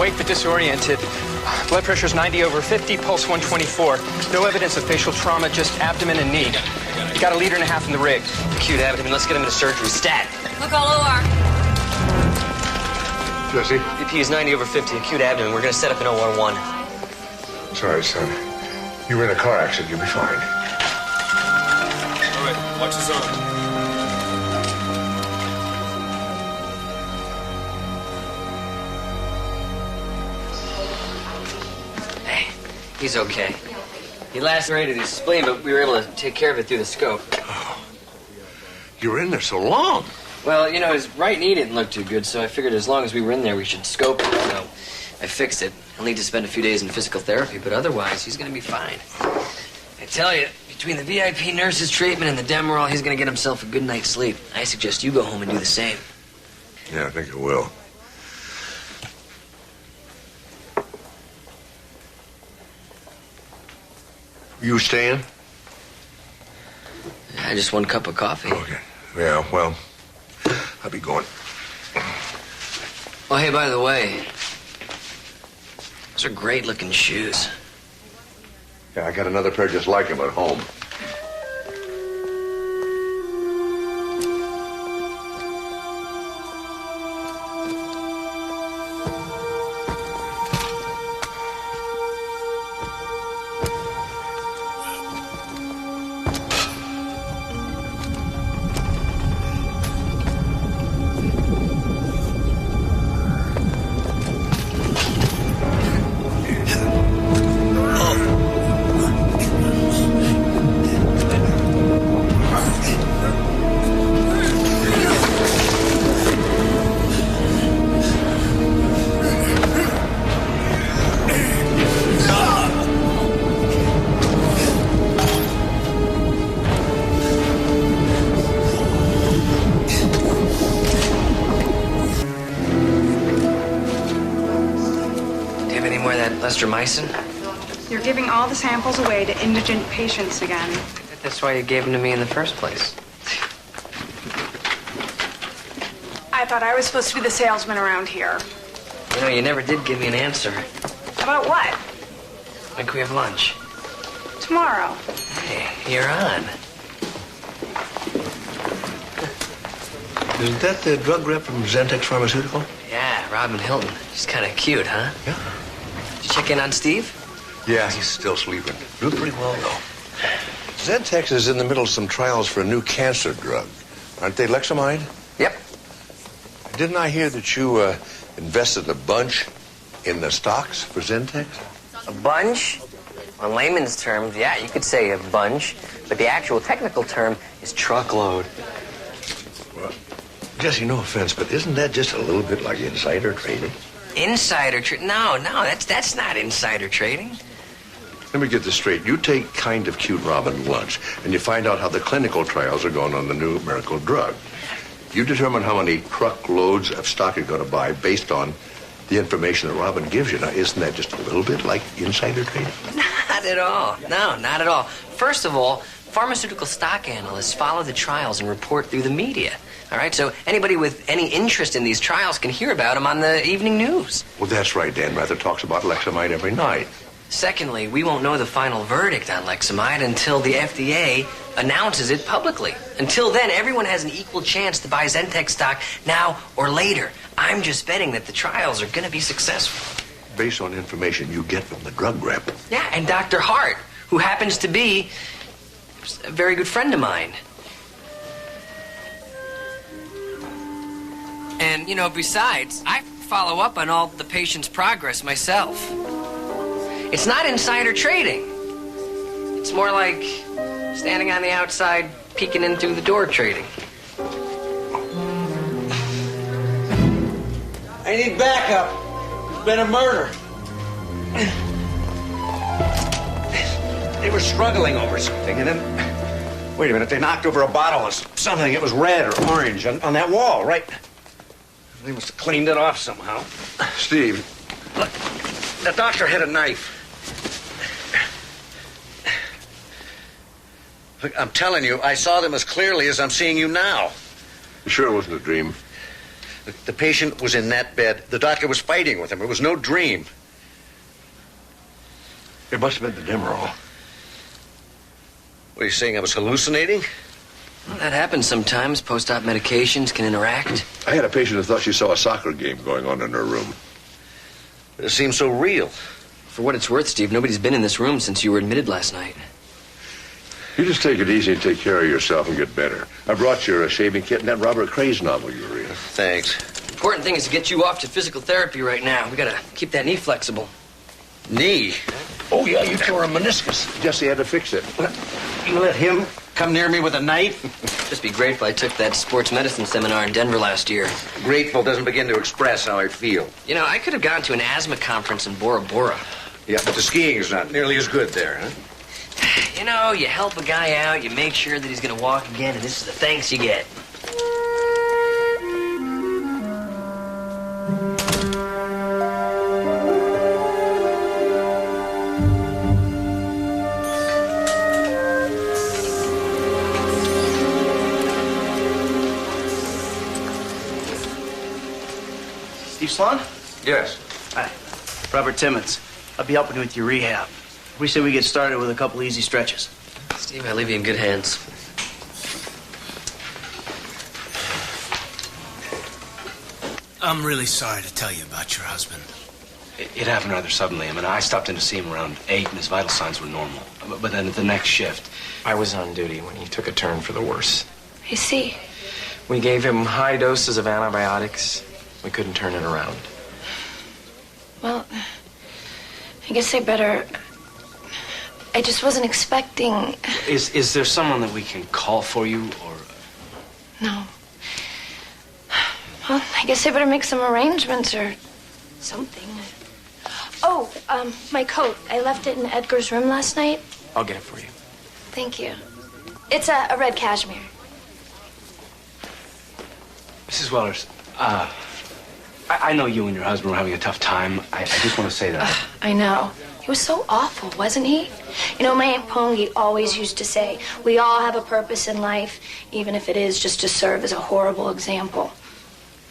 awake but disoriented. Blood pressure's 90/50, pulse 124. No evidence of facial trauma, just abdomen and knee. You got a liter and a half in the rig. Acute abdomen, let's get him into surgery. Stat. Look all OR. Jesse? BP is 90/50, acute abdomen. We're gonna set up an OR1. Sorry, son. You were in a car accident. You'll be fine. All right, watch his arm. He's okay. He lacerated his spleen, but we were able to take care of it through the scope. Oh. You were in there so long. Well, you know, his right knee didn't look too good, so I figured as long as we were in there, we should scope it. So I fixed it. He'll need to spend a few days in physical therapy, but otherwise, he's going to be fine. I tell you, between the VIP nurse's treatment and the Demerol, he's going to get himself a good night's sleep. I suggest you go home and do the same. Yeah, I think it will. You staying? Just one cup of coffee. Okay. Yeah, well, I'll be going. Oh, hey, by the way, those are great-looking shoes. Yeah, I got another pair just like them at home. Stromycin? You're giving all the samples away to indigent patients again. That's why you gave them to me in the first place. I thought I was supposed to be the salesman around here. You know, you never did give me an answer. About what? When can we have lunch? Tomorrow. Hey, you're on. Isn't that the drug rep from Zentex Pharmaceutical? Yeah, Robin Hilton. She's kind of cute, huh? Yeah. Did you check in on Steve? Yeah, he's still sleeping. Doing pretty well, though. Zentex is in the middle of some trials for a new cancer drug. Aren't they Lexamide? Yep. Didn't I hear that you invested a bunch in the stocks for Zentex? A bunch? On layman's terms, yeah, you could say a bunch. But the actual technical term is truckload. Well, Jesse, no offense, but isn't that just a little bit like insider trading? Insider trading? No, that's not insider trading. Let me get this straight. You take kind of cute Robin lunch, and you find out how the clinical trials are going on the new miracle drug. You determine how many truckloads of stock you're going to buy based on the information that Robin gives you. Now, isn't that just a little bit like insider trading? Not at all. No, not at all. First of all, pharmaceutical stock analysts follow the trials and report through the media. All right, so anybody with any interest in these trials can hear about them on the evening news. Well, that's right. Dan Rather talks about Lexamide every night. Secondly, we won't know the final verdict on Lexamide until the FDA announces it publicly. Until then, everyone has an equal chance to buy Zentex stock now or later. I'm just betting that the trials are going to be successful. Based on information you get from the drug rep. Yeah, and Dr. Hart, who happens to be a very good friend of mine. And, you know, besides, I follow up on all the patient's progress myself. It's not insider trading. It's more like standing on the outside, peeking in through the door trading. I need backup. There's been a murder. They were struggling over something, and then... Wait a minute, they knocked over a bottle of something. It was red or orange on that wall, right? They must have cleaned it off somehow. Steve. Look, the doctor had a knife. Look, I'm telling you, I saw them as clearly as I'm seeing you now. You sure it wasn't a dream? The patient was in that bed. The doctor was fighting with him. It was no dream. It must have been the Demerol. What are you saying? I was hallucinating? Well, that happens sometimes. Post-op medications can interact. I had a patient who thought she saw a soccer game going on in her room. It seems so real. For what it's worth, Steve, nobody's been in this room since you were admitted last night. You just take it easy and take care of yourself and get better. I brought you a shaving kit and that Robert Craze novel you were reading. Thanks. Important thing is to get you off to physical therapy right now. We gotta keep that knee flexible. Knee? Oh, yeah, you tore a meniscus. Jesse had to fix it. You let him come near me with a knife? Just be grateful I took that sports medicine seminar in Denver last year. Grateful doesn't begin to express how I feel. You know, I could have gone to an asthma conference in Bora Bora. Yeah, but the skiing's not nearly as good there, huh? You know, you help a guy out, you make sure that he's gonna walk again, and this is the thanks you get. Steve Sloan? Yes. Hi. Robert Timmons. I'll be helping you with your rehab. We say we get started with a couple easy stretches. Steve, I leave you in good hands. I'm really sorry to tell you about your husband. It happened rather suddenly. I mean, I stopped in to see him around 8, and his vital signs were normal. But then at the next shift, I was on duty when he took a turn for the worse. I see. We gave him high doses of antibiotics. We couldn't turn it around. Well, I guess I better... I just wasn't expecting... is there someone that we can call for you, or... No. Well, I guess I better make some arrangements or something. Oh, my coat. I left it in Edgar's room last night. I'll get it for you. Thank you. It's a red cashmere. Mrs. Wellers, I know you and your husband were having a tough time. I just want to say that. I know. He was so awful, wasn't he? You know, my Aunt Pongi always used to say, we all have a purpose in life, even if it is just to serve as a horrible example.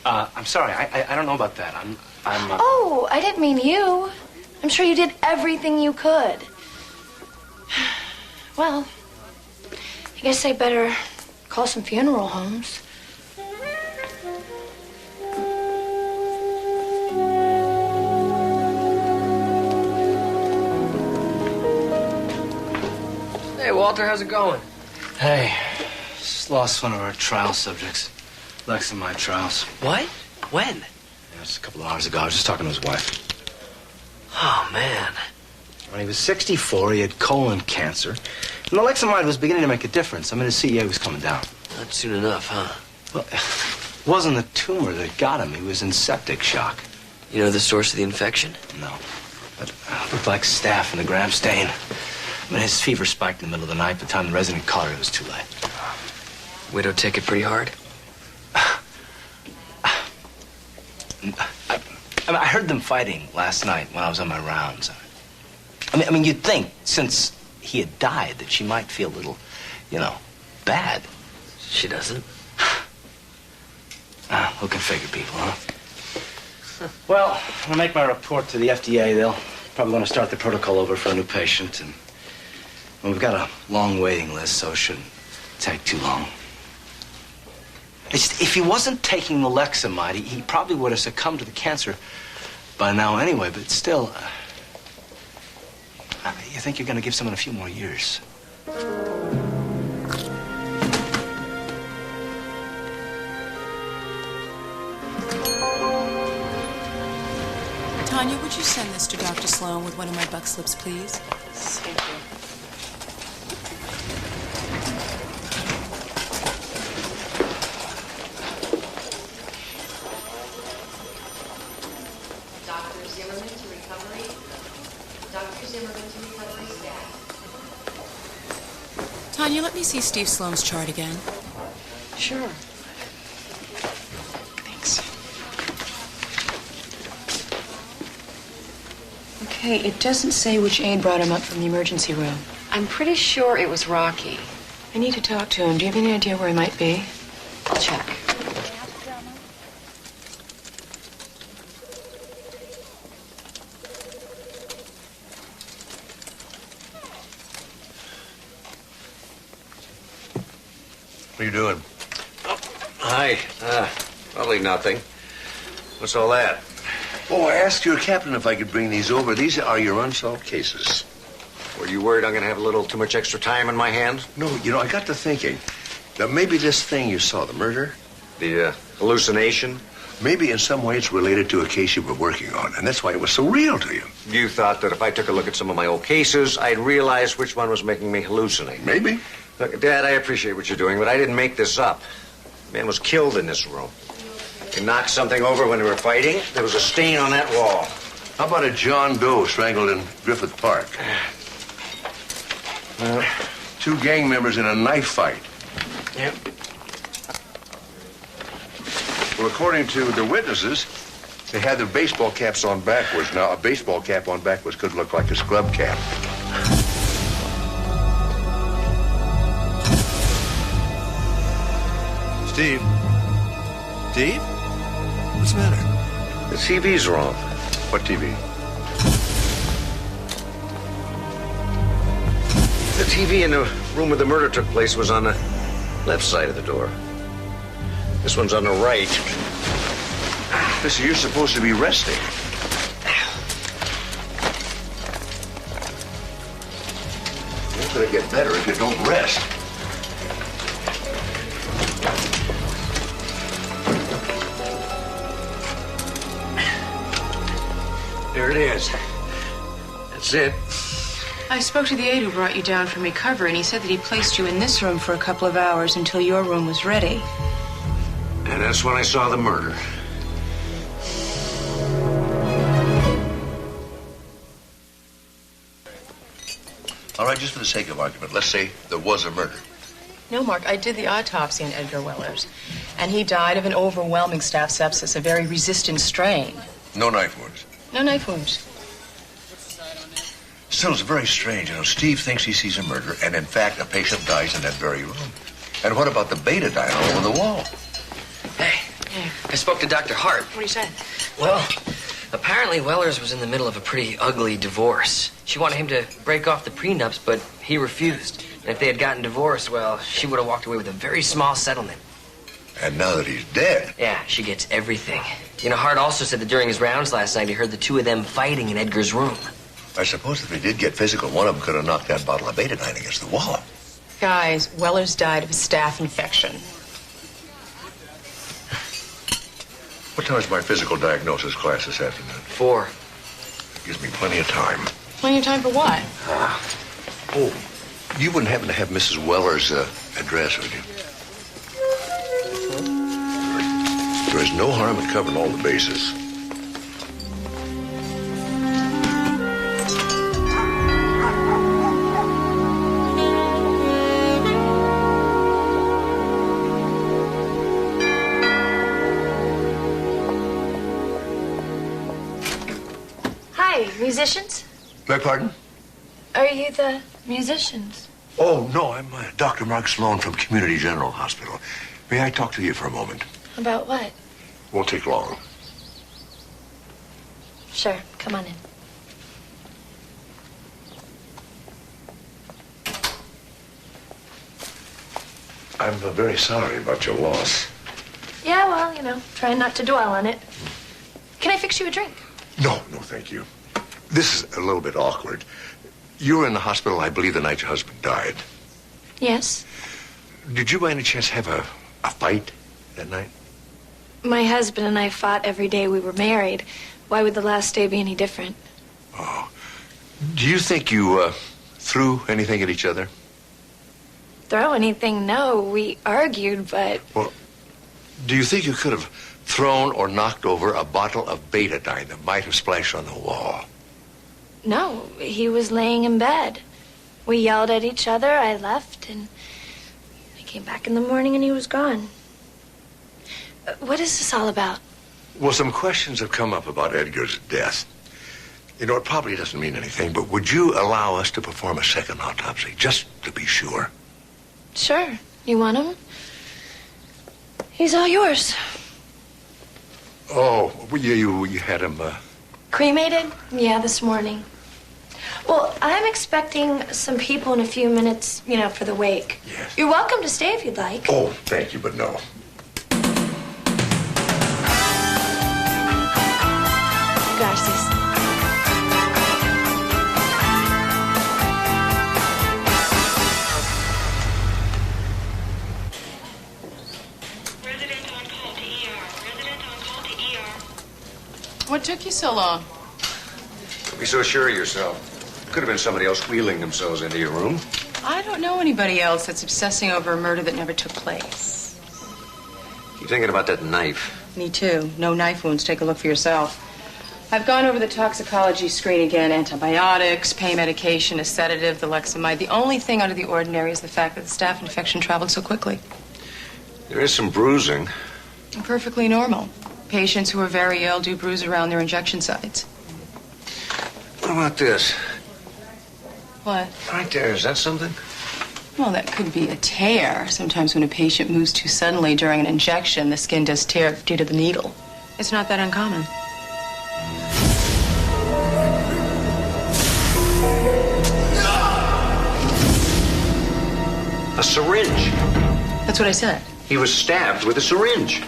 I'm sorry. I don't know about that. I'm Oh, I didn't mean you. I'm sure you did everything you could. Well, I guess I better call some funeral homes. Hey, Walter, how's it going? Hey, just lost one of our trial subjects. Lexamide trials. What? When? Yeah, just a couple of hours ago. I was just talking to his wife. Oh, man. When he was 64, he had colon cancer. And the Lexamide was beginning to make a difference. I mean, his CEA was coming down. Not soon enough, huh? Well, it wasn't the tumor that got him. He was in septic shock. You know the source of the infection? No. But it looked like staph in the gram stain. I mean, his fever spiked in the middle of the night. By the time the resident caught it was too late. Widow take it pretty hard? I heard them fighting last night when I was on my rounds. I mean, you'd think, since he had died, that she might feel a little, bad. She doesn't. Who can figure people, huh? Well, when I make my report to the FDA, they'll probably want to start the protocol over for a new patient. And we've got a long waiting list, so it shouldn't take too long. It's just, if he wasn't taking the Lexamide, he probably would have succumbed to the cancer by now anyway, but still, you think you're going to give someone a few more years. Tanya, would you send this to Dr. Sloan with one of my buck slips, please? Thank you. Dr. Zimmerman to recovery. Dr. Zimmerman to recovery staff. Tanya, let me see Steve Sloan's chart again. Sure. Thanks. Okay, it doesn't say which aide brought him up from the emergency room. I'm pretty sure it was Rocky. I need to talk to him. Do you have any idea where he might be? I'll check. What are you doing? Hi. Probably nothing. What's all that? Oh, I asked your captain if I could bring these over. These are your unsolved cases. Were you worried I'm going to have a little too much extra time in my hands? No, I got to thinking. Now, maybe this thing you saw, the murder, The hallucination? maybe in some way it's related to a case you were working on, and that's why it was so real to you. You thought that if I took a look at some of my old cases, I'd realize which one was making me hallucinate. Maybe. Look, Dad, I appreciate what you're doing, but I didn't make this up. The man was killed in this room. He knocked something over when we were fighting. There was a stain on that wall. How about a John Doe strangled in Griffith Park? Two gang members in a knife fight. Yep. Well, according to the witnesses, they had their baseball caps on backwards. Now, a baseball cap on backwards could look like a scrub cap. Steve? Steve? What's the matter? The TV's wrong. What TV? The TV in the room where the murder took place was on the left side of the door. This one's on the right. Listen, you're supposed to be resting. You're gonna get better if you don't rest. There it is. That's it. I spoke to the aide who brought you down from recovery, and he said that he placed you in this room for a couple of hours until your room was ready. And that's when I saw the murder. All right, just for the sake of argument, let's say there was a murder. No, Mark, I did the autopsy on Edgar Wellers, and he died of an overwhelming staph sepsis, a very resistant strain. No knife wounds. No knife wounds. Still, it's very strange. Steve thinks he sees a murder, and in fact, a patient dies in that very room. And what about the betadine all over the wall? Hey, I spoke to Dr. Hart. What do you say? Well, apparently Wellers was in the middle of a pretty ugly divorce. She wanted him to break off the prenups, but he refused. And if they had gotten divorced, well, she would have walked away with a very small settlement. And now that he's dead... Yeah, she gets everything. Hart also said that during his rounds last night, he heard the two of them fighting in Edgar's room. I suppose if they did get physical, one of them could have knocked that bottle of betadine against the wall. Guys, Wellers died of a staph infection. What time is my physical diagnosis class this afternoon? 4. Gives me plenty of time. Plenty of time for what? Oh, you wouldn't happen to have Mrs. Weller's address, would you? There is no harm in covering all the bases. Hi, musicians? Beg pardon? Are you the musicians? Oh, no, I'm Dr. Mark Sloan from Community General Hospital. May I talk to you for a moment? About what? Won't take long. Sure, come on in. I'm very sorry about your loss. Yeah, well, trying not to dwell on it. Can I fix you a drink? No, thank you. This is a little bit awkward. You were in the hospital, I believe, the night your husband died. Yes. Did you by any chance have a fight that night? My husband and I fought every day we were married. Why would the last day be any different? Oh. Do you think you threw anything at each other? Throw anything? No, we argued, but... Well, do you think you could have thrown or knocked over a bottle of betadine that might have splashed on the wall? No, he was laying in bed. We yelled at each other, I left, and I came back in the morning and he was gone. What is this all about? Well, some questions have come up about Edgar's death. It probably doesn't mean anything, but would you allow us to perform a second autopsy, just to be sure? Sure. You want him? He's all yours. Oh, well, you had him, Cremated? Yeah, this morning. Well, I'm expecting some people in a few minutes, for the wake. Yes. You're welcome to stay if you'd like. Oh, thank you, but no. Gracias. What took you so long? Don't be so sure of yourself. Could have been somebody else wheeling themselves into your room. I don't know anybody else that's obsessing over a murder that never took place. Keep thinking about that knife. Me too. No knife wounds. Take a look for yourself. I've gone over the toxicology screen again. Antibiotics, pain medication, a sedative, the Lexamide. The only thing out of the ordinary is the fact that the staph infection traveled so quickly. There is some bruising. Perfectly normal. Patients who are very ill do bruise around their injection sites. What about this? What? Right there, is that something? Well, that could be a tear. Sometimes when a patient moves too suddenly during an injection, the skin does tear due to the needle. It's not that uncommon. A syringe. That's what I said. He was stabbed with a syringe.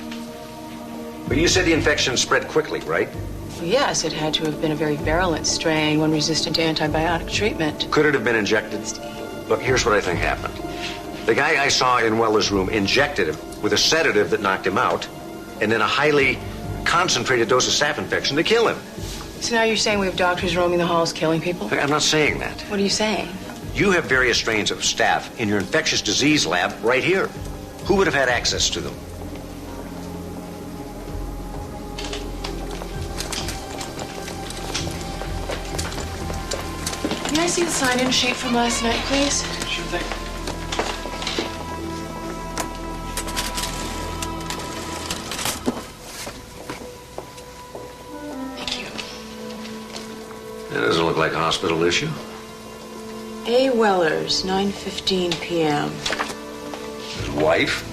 But you said the infection spread quickly, right? Well, yes, it had to have been a very virulent strain, one resistant to antibiotic treatment. Could it have been injected? Look, here's what I think happened. The guy I saw in Weller's room injected him with a sedative that knocked him out, and then a highly concentrated dose of staph infection to kill him. So now you're saying we have doctors roaming the halls killing people? I'm not saying that. What are you saying? You have various strains of staph in your infectious disease lab right here. Who would have had access to them? May I see the sign-in sheet from last night, please? Sure thing. Thank you. That doesn't look like a hospital issue. A. Wellers, 9:15 p.m. His wife?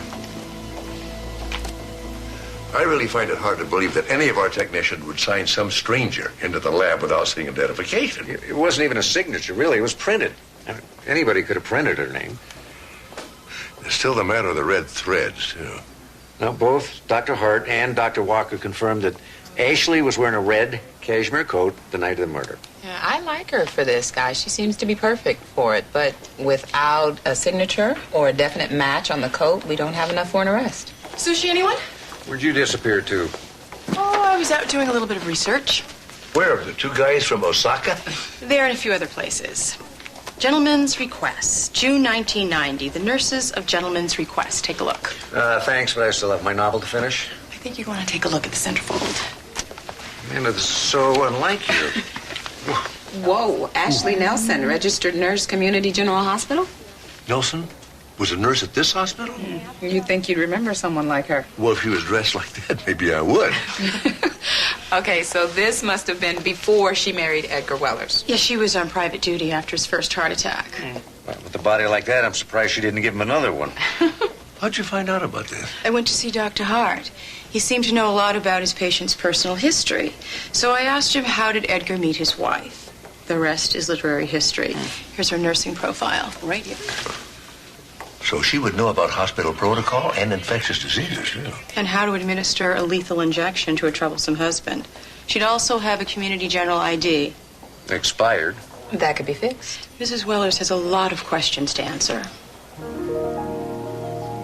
I really find it hard to believe that any of our technicians would sign some stranger into the lab without seeing identification. It wasn't even a signature, really. It was printed. Anybody could have printed her name. There's still the matter of the red threads, too. Now, both Dr. Hart and Dr. Walker confirmed that Ashley was wearing a red cashmere coat the night of the murder. Yeah, I like her for this, guy. She seems to be perfect for it. But without a signature or a definite match on the coat, we don't have enough for an arrest. Sushi, anyone? Where'd you disappear to? Oh, I was out doing a little bit of research. Where? The two guys from Osaka? There and a few other places. Gentleman's Request, June 1990. The Nurses of Gentleman's Request. Take a look. Thanks, but I still have my novel to finish. I think you want to take a look at the centerfold. Man, it's so unlike you. Whoa, Ashley Nelson, registered nurse, Community General Hospital? Nelson was a nurse at this hospital? You'd think you'd remember someone like her. Well, if she was dressed like that, maybe I would. Okay, so this must have been before she married Edgar Wellers. Yes, she was on private duty after his first heart attack. Well, with a body like that, I'm surprised she didn't give him another one. How'd you find out about this? I went to see Dr. Hart. He seemed to know a lot about his patient's personal history. So I asked him, how did Edgar meet his wife? The rest is literary history. Here's her nursing profile, right here. So she would know about hospital protocol and infectious diseases, too. And how to administer a lethal injection to a troublesome husband. She'd also have a Community General ID. Expired. That could be fixed. Mrs. Wellers has a lot of questions to answer.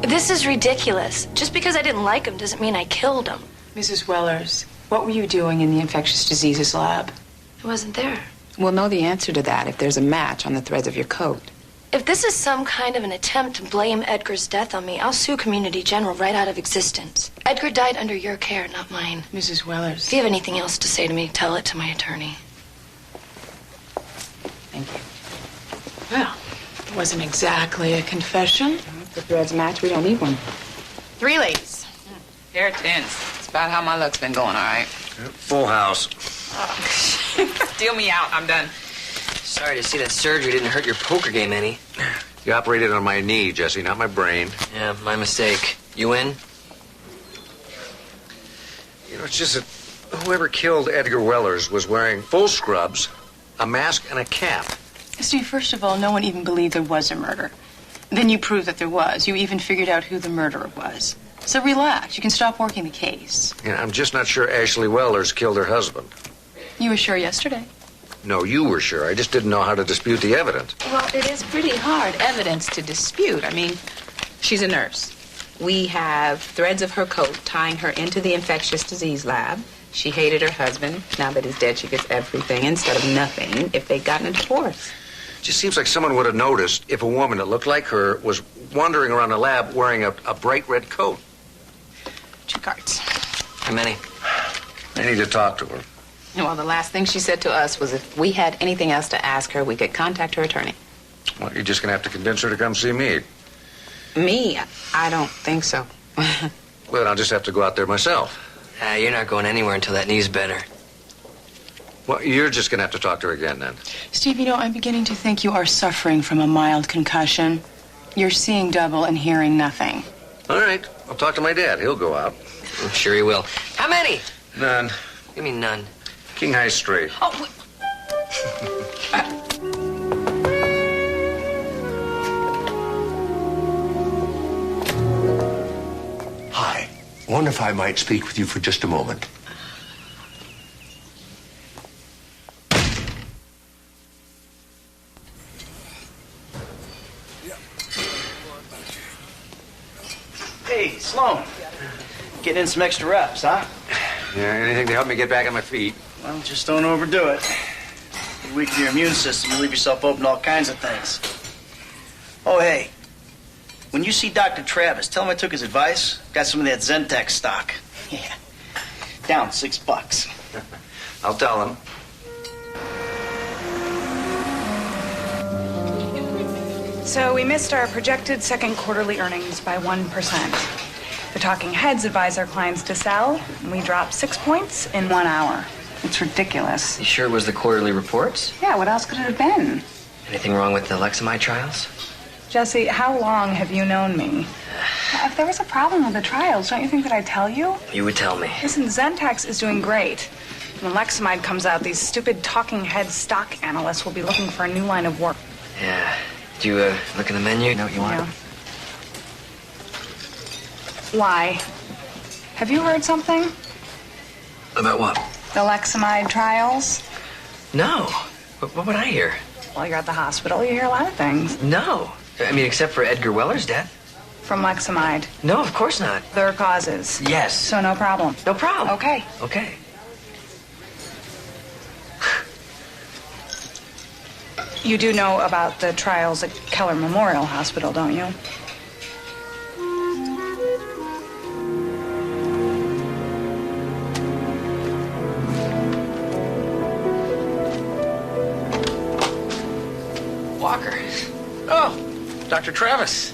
This is ridiculous. Just because I didn't like him doesn't mean I killed him. Mrs. Wellers, what were you doing in the infectious diseases lab? I wasn't there. We'll know the answer to that if there's a match on the threads of your coat. If this is some kind of an attempt to blame Edgar's death on me, I'll sue Community General right out of existence. Edgar died under your care, not mine. Mrs. Wellers. If you have anything else to say to me, tell it to my attorney. Thank you. Well, it wasn't exactly a confession. If the threads match, we don't need one. 3 ladies. Here it is. It's about how my luck's been going, all right? Full house. Deal me out. I'm done. Sorry to see that surgery didn't hurt your poker game any. You operated on my knee, Jesse, not my brain. Yeah, my mistake. You in? You know, it's just that whoever killed Edgar Wellers was wearing full scrubs, a mask, and a cap. Steve, first of all, no one even believed there was a murder. Then you proved that there was. You even figured out who the murderer was. So relax. You can stop working the case. Yeah, I'm just not sure Ashley Wellers killed her husband. You were sure yesterday. No, you were sure. I just didn't know how to dispute the evidence. Well, it is pretty hard evidence to dispute. I mean, she's a nurse. We have threads of her coat tying her into the infectious disease lab. She hated her husband. Now that he's dead, she gets everything instead of nothing if they'd gotten a divorce. It just seems like someone would have noticed if a woman that looked like her was wandering around the lab wearing a bright red coat. 2 cards. How many? I need to talk to her. Well, the last thing she said to us was if we had anything else to ask her, we could contact her attorney. Well, you're just going to have to convince her to come see me. Me? I don't think so. Well, I'll just have to go out there myself. You're not going anywhere until that knee's better. Well, you're just going to have to talk to her again then. Steve, you know, I'm beginning to think you are suffering from a mild concussion. You're seeing double and hearing nothing. All right. I'll talk to my dad. He'll go out. I'm sure he will. How many? None. You mean none? King High straight. Oh, Hi. Wonder if I might speak with you for just a moment. Hey, Sloan. Getting in some extra reps, huh? Yeah, anything to help me get back on my feet. Well, just don't overdo it. You weaken your immune system, you leave yourself open to all kinds of things. Oh, hey. When you see Dr. Travis, tell him I took his advice. Got some of that Zentex stock. Yeah. Down $6. I'll tell him. So we missed our projected second quarterly earnings by 1%. The talking heads advise our clients to sell, and we dropped 6 points in 1 hour. It's ridiculous. You sure it was the quarterly reports? Yeah, what else could it have been? Anything wrong with the Lexamide trials? Jesse, how long have you known me? If there was a problem with the trials, don't you think that I'd tell you? You would tell me. Listen, Zentex is doing great. When Lexamide comes out, these stupid talking head stock analysts will be looking for a new line of work. Yeah. Did you look in the menu? Know what you want? Yeah. Why? Have you heard something? About what? The Lexamide trials? No. What would I hear? Well, you're at the hospital. You hear a lot of things. No. I mean, except for Edgar Weller's death. From Lexamide. No, of course not. Their causes. Yes. So no problem. No problem. Okay. Okay. You do know about the trials at Keller Memorial Hospital, don't you? Walker. Oh, Dr. Travis.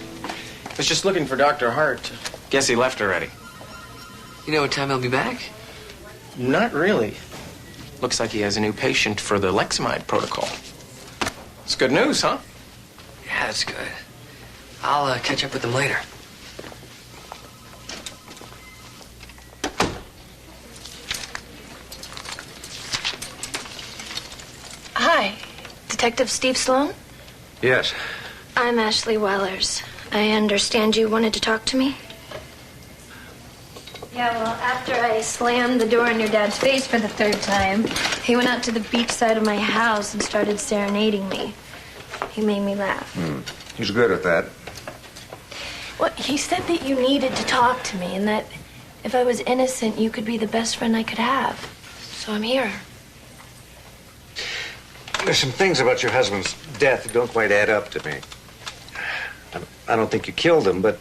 Was just looking for Dr. Hart. Guess he left already. You know what time he'll be back? Not really. Looks like he has a new patient for the Lexamide protocol. It's good news, huh? Yeah, that's good. I'll catch up with them later. Hi, Detective Steve Sloan? Yes. I'm Ashley Wellers. I understand you wanted to talk to me? Yeah, well, after I slammed the door in your dad's face for the 3rd time, he went out to the beach side of my house and started serenading me. He made me laugh. He's good at that. Well, he said that you needed to talk to me and that if I was innocent, you could be the best friend I could have. So I'm here. There's some things about your husband's death that don't quite add up to me. I don't think you killed him, but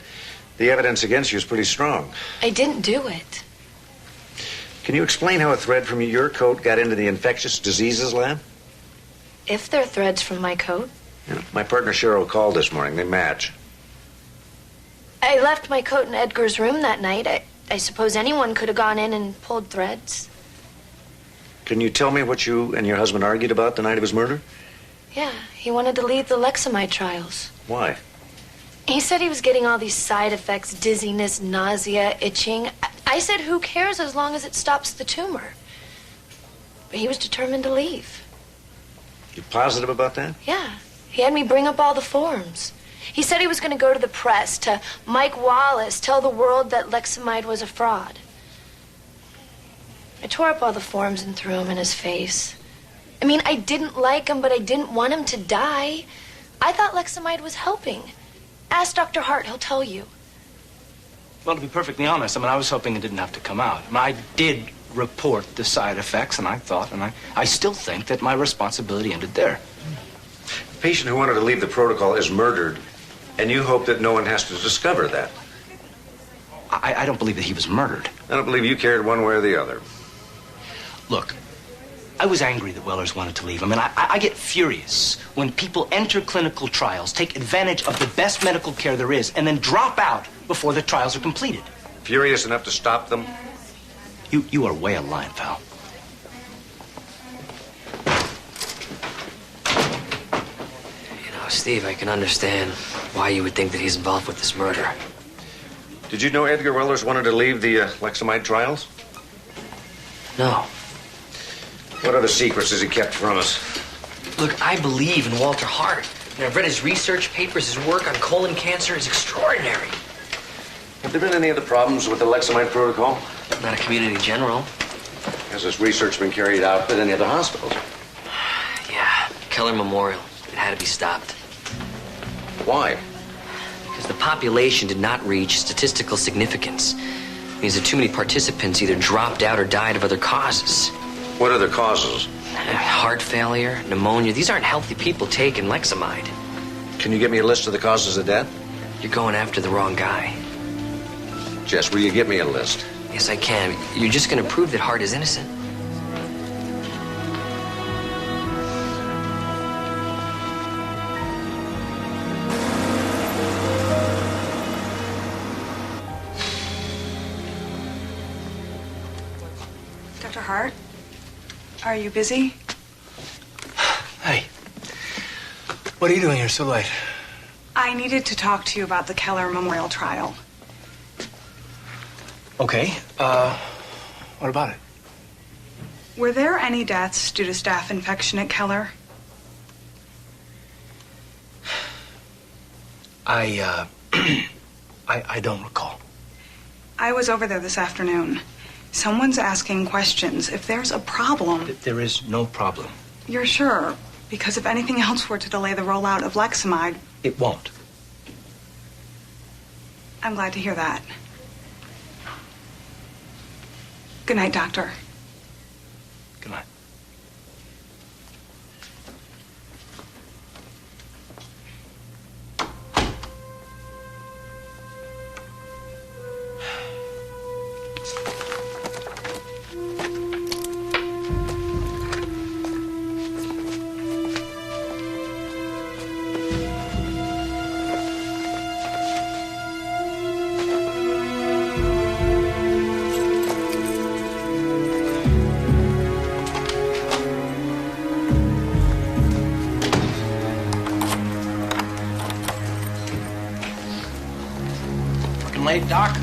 the evidence against you is pretty strong. I didn't do it. Can you explain how a thread from your coat got into the infectious diseases lab? If they're threads from my coat. Yeah, my partner Cheryl called this morning. They match. I left my coat in Edgar's room that night. I suppose anyone could have gone in and pulled threads. Can you tell me what you and your husband argued about the night of his murder? Yeah, he wanted to leave the Lexamide trials. Why? He said he was getting all these side effects, dizziness, nausea, itching. I said, who cares as long as it stops the tumor? But he was determined to leave. You positive about that? Yeah. He had me bring up all the forms. He said he was going to go to the press, to Mike Wallace, tell the world that Lexamide was a fraud. I tore up all the forms and threw them in his face. I mean, I didn't like him, but I didn't want him to die. I thought Lexamide was helping. Ask Dr. Hart, he'll tell you. Well, to be perfectly honest, I was hoping it didn't have to come out. I did report the side effects, and I thought, and I still think that my responsibility ended there. The patient who wanted to leave the protocol is murdered, and you hope that no one has to discover that. I don't believe that he was murdered. I don't believe you cared one way or the other. Look, I was angry that Wellers wanted to leave. I get furious when people enter clinical trials, take advantage of the best medical care there is, and then drop out before the trials are completed. Furious enough to stop them? You are way in line, pal. You know, Steve, I can understand why you would think that he's involved with this murder. Did you know Edgar Wellers wanted to leave the Lexamide trials? No. What other secrets has he kept from us? Look, I believe in Walter Hart. And I've read his research papers. His work on colon cancer is extraordinary. Have there been any other problems with the Lexamide protocol? Not a community general. Has this research been carried out at any other hospitals? Yeah, Keller Memorial. It had to be stopped. Why? Because the population did not reach statistical significance. It means that too many participants either dropped out or died of other causes. What other causes? Heart failure, pneumonia. These aren't healthy people taking Lexamide. Can you give me a list of the causes of death? You're going after the wrong guy. Jess, will you give me a list? Yes, I can. You're just going to prove that Hart is innocent. Dr. Hart, are you busy? Hey, what are you doing here so late? I needed to talk to you about the Keller Memorial trial. Okay, what about it? Were there any deaths due to staph infection at Keller? I don't recall. I was over there this afternoon. Someone's asking questions. If there's a problem... There is no problem. You're sure? Because if anything else were to delay the rollout of Lexamide... It won't. I'm glad to hear that. Good night, Doctor. Good night. Late, Doc?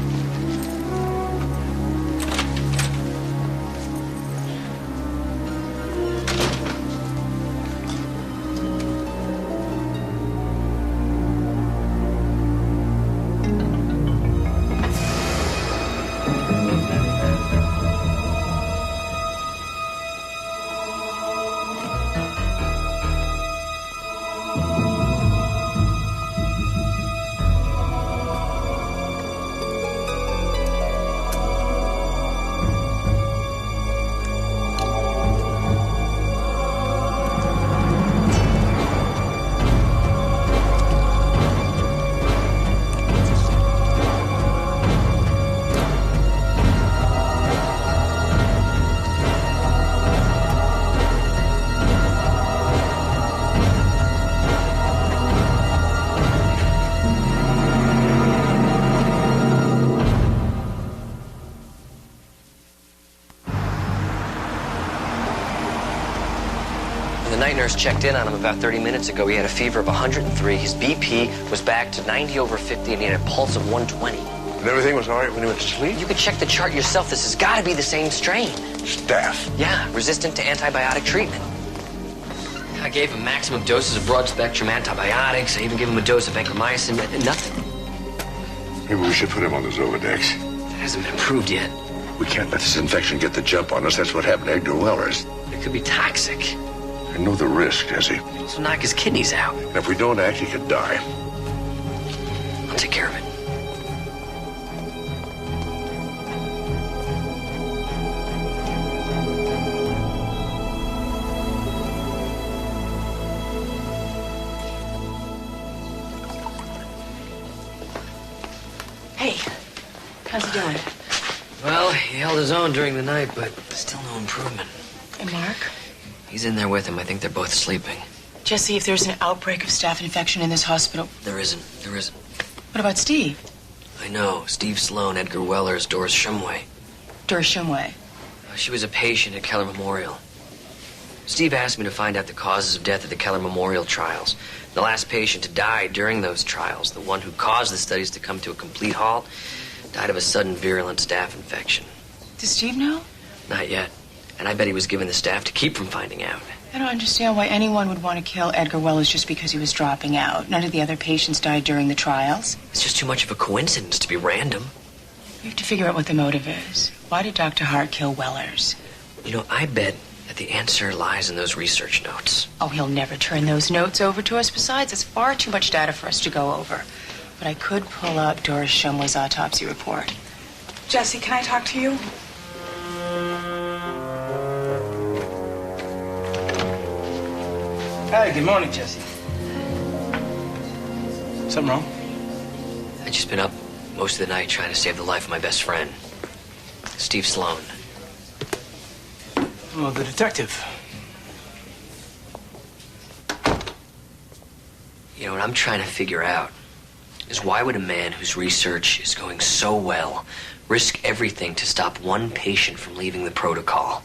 The night nurse checked in on him about 30 minutes ago. He had a fever of 103. His BP was back to 90/50, and he had a pulse of 120. And everything was all right when he went to sleep? You could check the chart yourself. This has got to be the same strain. Staph. Yeah, resistant to antibiotic treatment. I gave him maximum doses of broad-spectrum antibiotics. I even gave him a dose of vancomycin. Nothing. Maybe we should put him on the Zoladex. That hasn't been approved yet. We can't let this infection get the jump on us. That's what happened to Edgar Wellers. It could be toxic. I know the risk, Jesse. It'll knock his kidneys out. And if we don't act, he could die. I'll take care of it. Hey, how's he doing? Well, he held his own during the night, but still no improvement. And Mark? He's in there with him. I think they're both sleeping. Jesse, if there's an outbreak of staph infection in this hospital... There isn't. There isn't. What about Steve? I know. Steve Sloan, Edgar Wellers, Doris Shumway. Doris Shumway. She was a patient at Keller Memorial. Steve asked me to find out the causes of death at the Keller Memorial trials. The last patient to die during those trials, the one who caused the studies to come to a complete halt, died of a sudden virulent staph infection. Does Steve know? Not yet. And I bet he was given the staph to keep from finding out. I don't understand why anyone would want to kill Edgar Wellers just because he was dropping out. None of the other patients died during the trials. It's just too much of a coincidence to be random. You have to figure out what the motive is. Why did Dr. Hart kill Wellers? You know, I bet that the answer lies in those research notes. Oh, he'll never turn those notes over to us. Besides, it's far too much data for us to go over. But I could pull up Doris Shumway's autopsy report. Jesse, can I talk to you? Hi, good morning, Jesse. Something wrong? I've just been up most of the night trying to save the life of my best friend, Steve Sloan. Oh, the detective. You know, what I'm trying to figure out is why would a man whose research is going so well risk everything to stop one patient from leaving the protocol?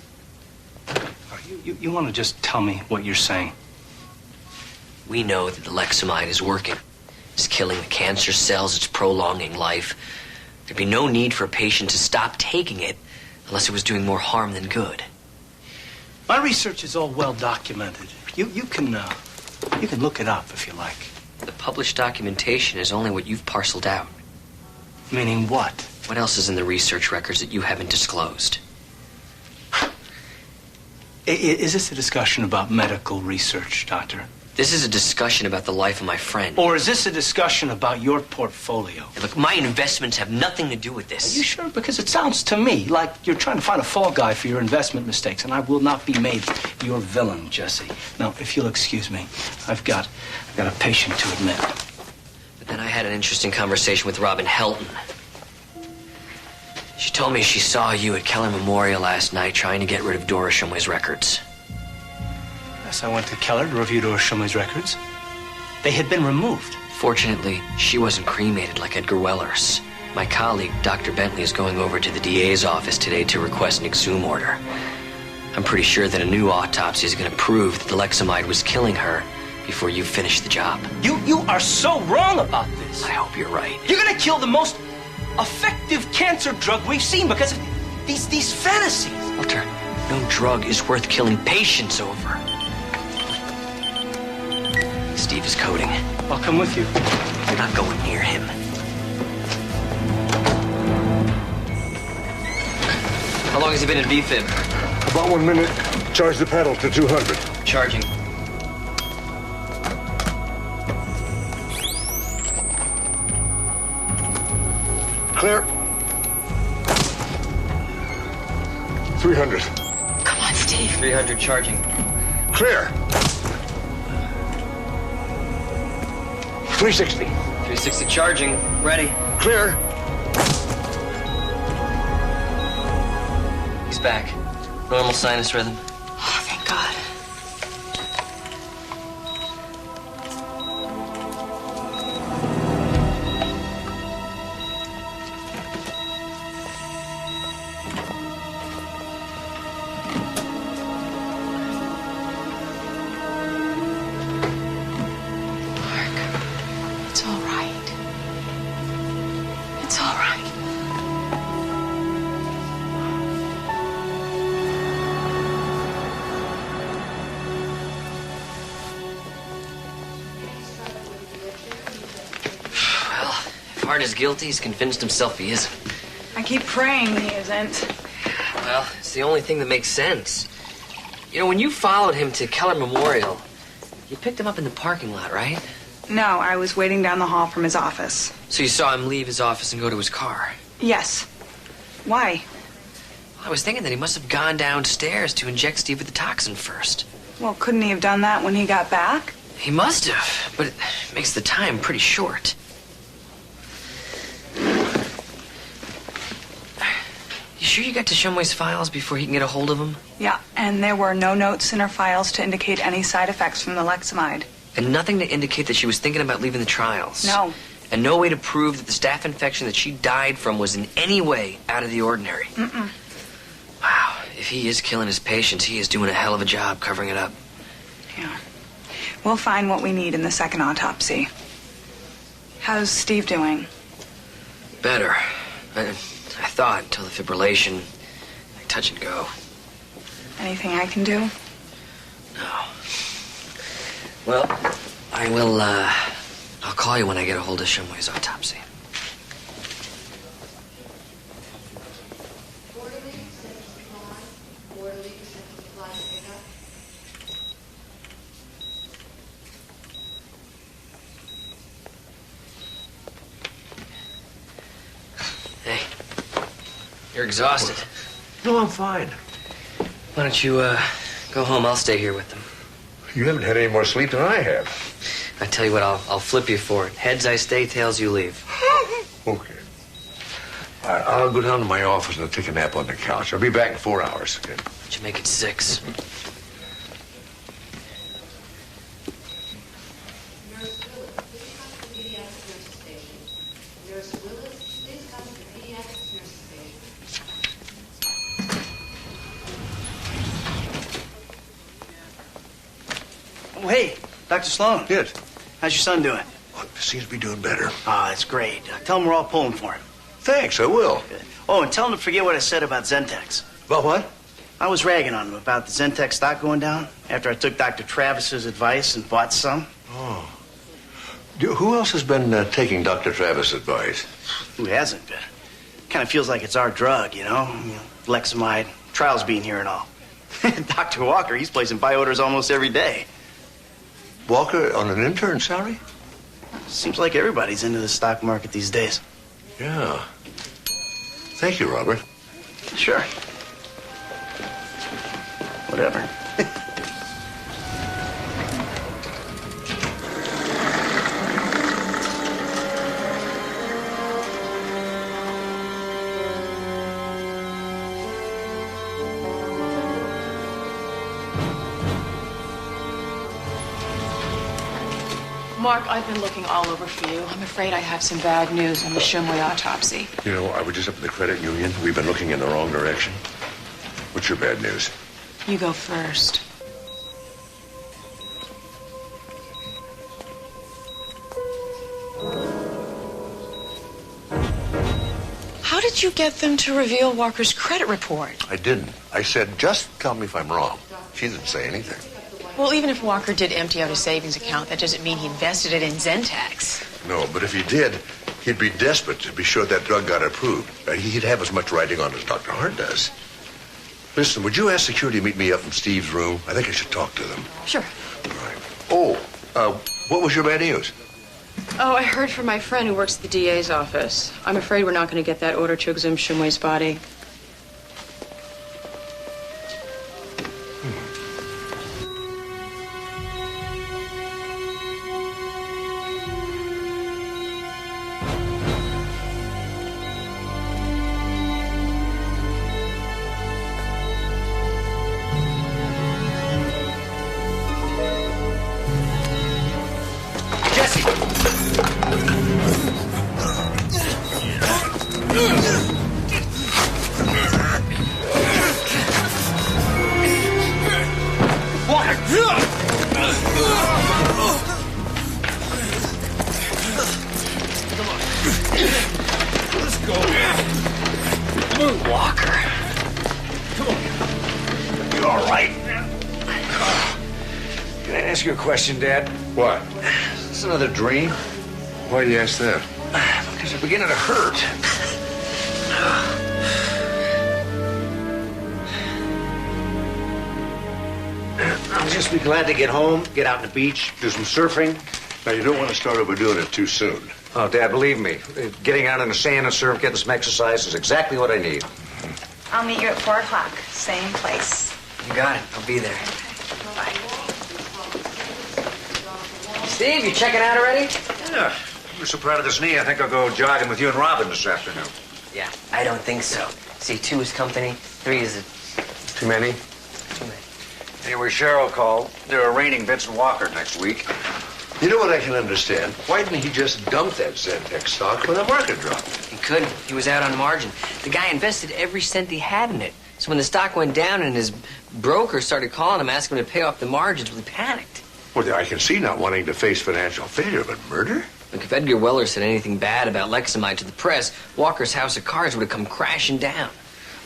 You want to just tell me what you're saying? We know that the Lexamide is working. It's killing the cancer cells. It's prolonging life. There'd be no need for a patient to stop taking it unless it was doing more harm than good. My research is all well documented. You can look it up if you like. The published documentation is only what you've parceled out. Meaning what? What else is in the research records that you haven't disclosed? Is this a discussion about medical research, Doctor? This is a discussion about the life of my friend. Or is this a discussion about your portfolio? Hey, look, my investments have nothing to do with this. Are you sure? Because it sounds to me like you're trying to find a fall guy for your investment mistakes, and I will not be made your villain, Jesse. Now, if you'll excuse me, I've got a patient to admit. But then I had an interesting conversation with Robin Helton. She told me she saw you at Keller Memorial last night trying to get rid of Doris Shumway's records. Yes, I went to Keller to review Doris Shumway's records. They had been removed. Fortunately, she wasn't cremated like Edgar Wellers. My colleague, Dr. Bentley, is going over to the DA's office today to request an exhume order. I'm pretty sure that a new autopsy is going to prove that the Lexamide was killing her before you finish the job. You are so wrong about this. I hope you're right. You're going to kill the most effective cancer drug we've seen because of these fantasies. Walter, no drug is worth killing patients over. Steve is coding. I'll come with you. You're not going near him. How long has he been in BFib? About 1 minute. Charge the pedal to 200. Charging. Clear. 300. Come on, Steve. 300 charging. Clear. 360. 360 charging. Ready. Clear. He's back. Normal sinus rhythm. Oh, thank God. It's all right. It's all right. heart is guilty, he's convinced himself he isn't. I keep praying he isn't. Well, it's the only thing that makes sense. You know, when you followed him to Keller Memorial, you picked him up in the parking lot, right? No, I was waiting down the hall from his office. So you saw him leave his office and go to his car? Yes. Why? Well, I was thinking that he must have gone downstairs to inject Steve with the toxin first. Well, couldn't he have done that when he got back? He must have, but it makes the time pretty short. You sure you got to Shumway's files before he can get a hold of them? Yeah, and there were no notes in her files to indicate any side effects from the Lexamide. And nothing to indicate that she was thinking about leaving the trials. No. And no way to prove that the staph infection that she died from was in any way out of the ordinary. Mm-mm. Wow, if he is killing his patients, he is doing a hell of a job covering it up. Yeah. We'll find what we need in the second autopsy. How's Steve doing? Better. I thought until the fibrillation, like touch and go. Anything I can do? No. Well, I will, I'll call you when I get a hold of Shumway's autopsy. Hey, you're exhausted. No, I'm fine. Why don't you, go home? I'll stay here with them. You haven't had any more sleep than I have. I tell you what, I'll flip you for it. Heads I stay, tails you leave. Okay. All right, I'll go down to my office and I'll take a nap on the couch. I'll be back in 4 hours. Okay? Should make it 6. Nurse Willis, please come to the pediatric nurse station. Nurse Willis, please come to the pediatric nurse station. Oh, hey, Dr. Sloan. Yes. How's your son doing? Well, he seems to be doing better. Ah, that's great. Tell him we're all pulling for him. Thanks, I will. Good. Oh, and tell him to forget what I said about Zentex. About what? I was ragging on him about the Zentex stock going down after I took Dr. Travis's advice and bought some. Oh. Who else has been taking Dr. Travis' advice? Who hasn't been? Kind of feels like it's our drug, you know? Lexamide, trials being here and all. Dr. Walker, he's placing buy orders almost every day. Walker on an intern salary? Seems like everybody's into the stock market these days. Yeah. Thank you, Robert. Sure. Whatever. Mark, I've been looking all over for you. I'm afraid I have some bad news on the Shumway autopsy. You know, I was just up at the credit union. We've been looking in the wrong direction. What's your bad news? You go first. How did you get them to reveal Walker's credit report? I didn't. I said, just tell me if I'm wrong. She didn't say anything. Well, even if Walker did empty out his savings account, that doesn't mean he invested it in Zentex. No, but if he did, he'd be desperate to be sure that drug got approved. He'd have as much writing on it as Dr. Hart does. Listen, would you ask security to meet me up in Steve's room? I think I should talk to them. Sure. All right. Oh, what was your bad news? Oh, I heard from my friend who works at the DA's office. I'm afraid we're not going to get that order to exhume Shumway's body. Question, Dad. What? Is this another dream? Why do you ask that? Because they're beginning to hurt. I'll just be glad to get home, get out on the beach, do some surfing. Now, you don't want to start overdoing it too soon. Oh, Dad, believe me, getting out in the sand and surf, getting some exercise is exactly what I need. I'll meet you at 4 o'clock, same place. You got it. I'll be there. Steve, you checking out already? Yeah. I'm so proud of this knee, I think I'll go jogging with you and Robin this afternoon. Yeah, I don't think so. See, 2 is company, 3 is Too many? too many. Anyway, Cheryl called. They're arraigning Vincent Walker next week. You know what I can understand? Why didn't he just dump that Zentex stock when the market dropped? He couldn't. He was out on margin. The guy invested every cent he had in it. So when the stock went down and his broker started calling him, asking him to pay off the margins, we panicked. Well, I can see not wanting to face financial failure, but murder? Look, if Edgar Weller said anything bad about Lexamide to the press, Walker's house of cards would have come crashing down.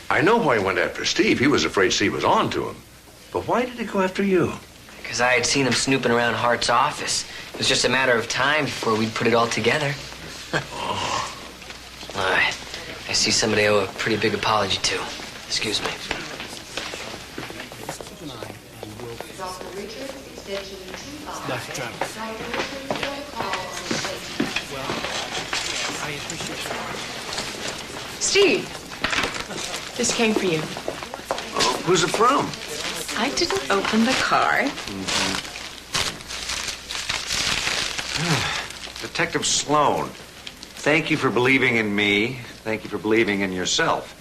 I know why he went after Steve. He was afraid Steve was on to him. But why did he go after you? Because I had seen him snooping around Hart's office. It was just a matter of time before we'd put it all together. I see somebody I owe a pretty big apology to. Excuse me. Dr. Richard, extension 25. Dr. Travis. Well, I appreciate Steve, this came for you. Oh, who's it from? I didn't open the card. Detective Sloan, thank you for believing in me. Thank you for believing in yourself.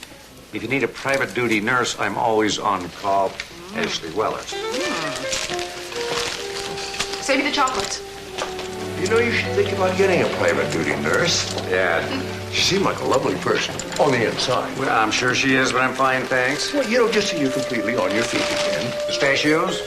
If you need a private duty nurse, I'm always on call. Ashley Weller. Save me the chocolates. You know, you should think about getting a private duty nurse. Dad. She seemed like a lovely person on the inside. Well, I'm sure she is, but I'm fine, thanks. Well, you know, just so you're completely on your feet again. Pistachios?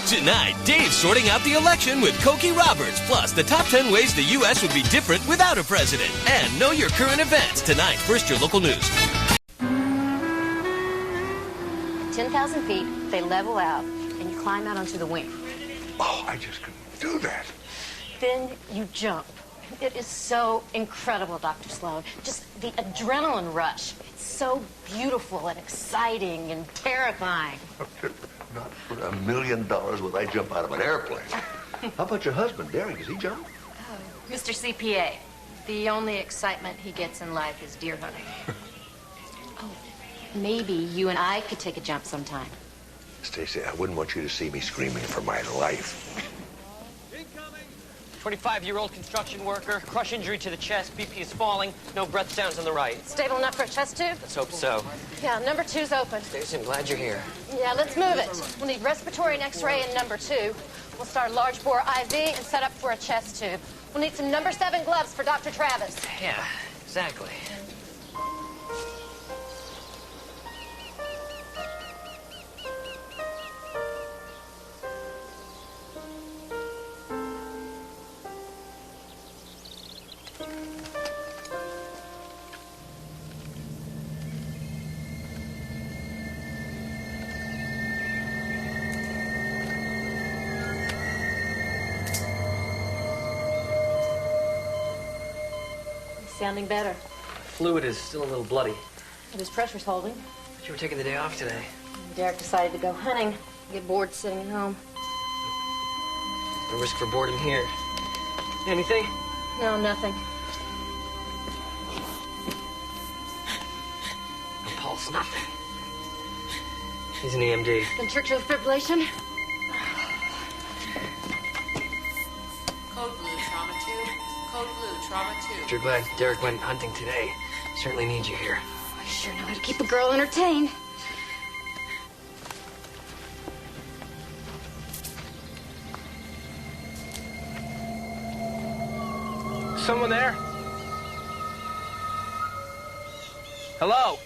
Tonight, Dave's sorting out the election with Cokie Roberts. Plus, the top 10 ways the U.S. would be different without a president. And know your current events. Tonight, first your local news. 10,000 feet, they level out, and you climb out onto the wing. Oh, I just couldn't do that. Then you jump. It is so incredible, Dr. Sloan. Just the adrenaline rush. It's so beautiful and exciting and terrifying. Not for $1 million would I jump out of an airplane. How about your husband, Derek? Does he jump? Mr. CPA, the only excitement he gets in life is deer hunting. Maybe you and I could take a jump sometime. Stacy, I wouldn't want you to see me screaming for my life. 25-year-old construction worker, crush injury to the chest, BP is falling, no breath sounds on the right. Stable enough for a chest tube? Let's hope so. Yeah, number 2's open. Stacey, I'm glad you're here. Yeah, let's move it. We'll need respiratory and x-ray in number 2. We'll start a large bore IV and set up for a chest tube. We'll need some number 7 gloves for Dr. Travis. Yeah, exactly. Sounding better. Fluid is still a little bloody. But his pressure's holding. But you were taking the day off today. Derek decided to go hunting. Get bored sitting at home. No risk for boredom here. Anything? No, nothing. No pulse, nothing. He's an EMD. Ventricular fibrillation. Code blue, trauma 2. Code blue, trauma 2. You're glad Derek went hunting today. Certainly need you here. I sure know how to keep a girl entertained. Someone there? Hello?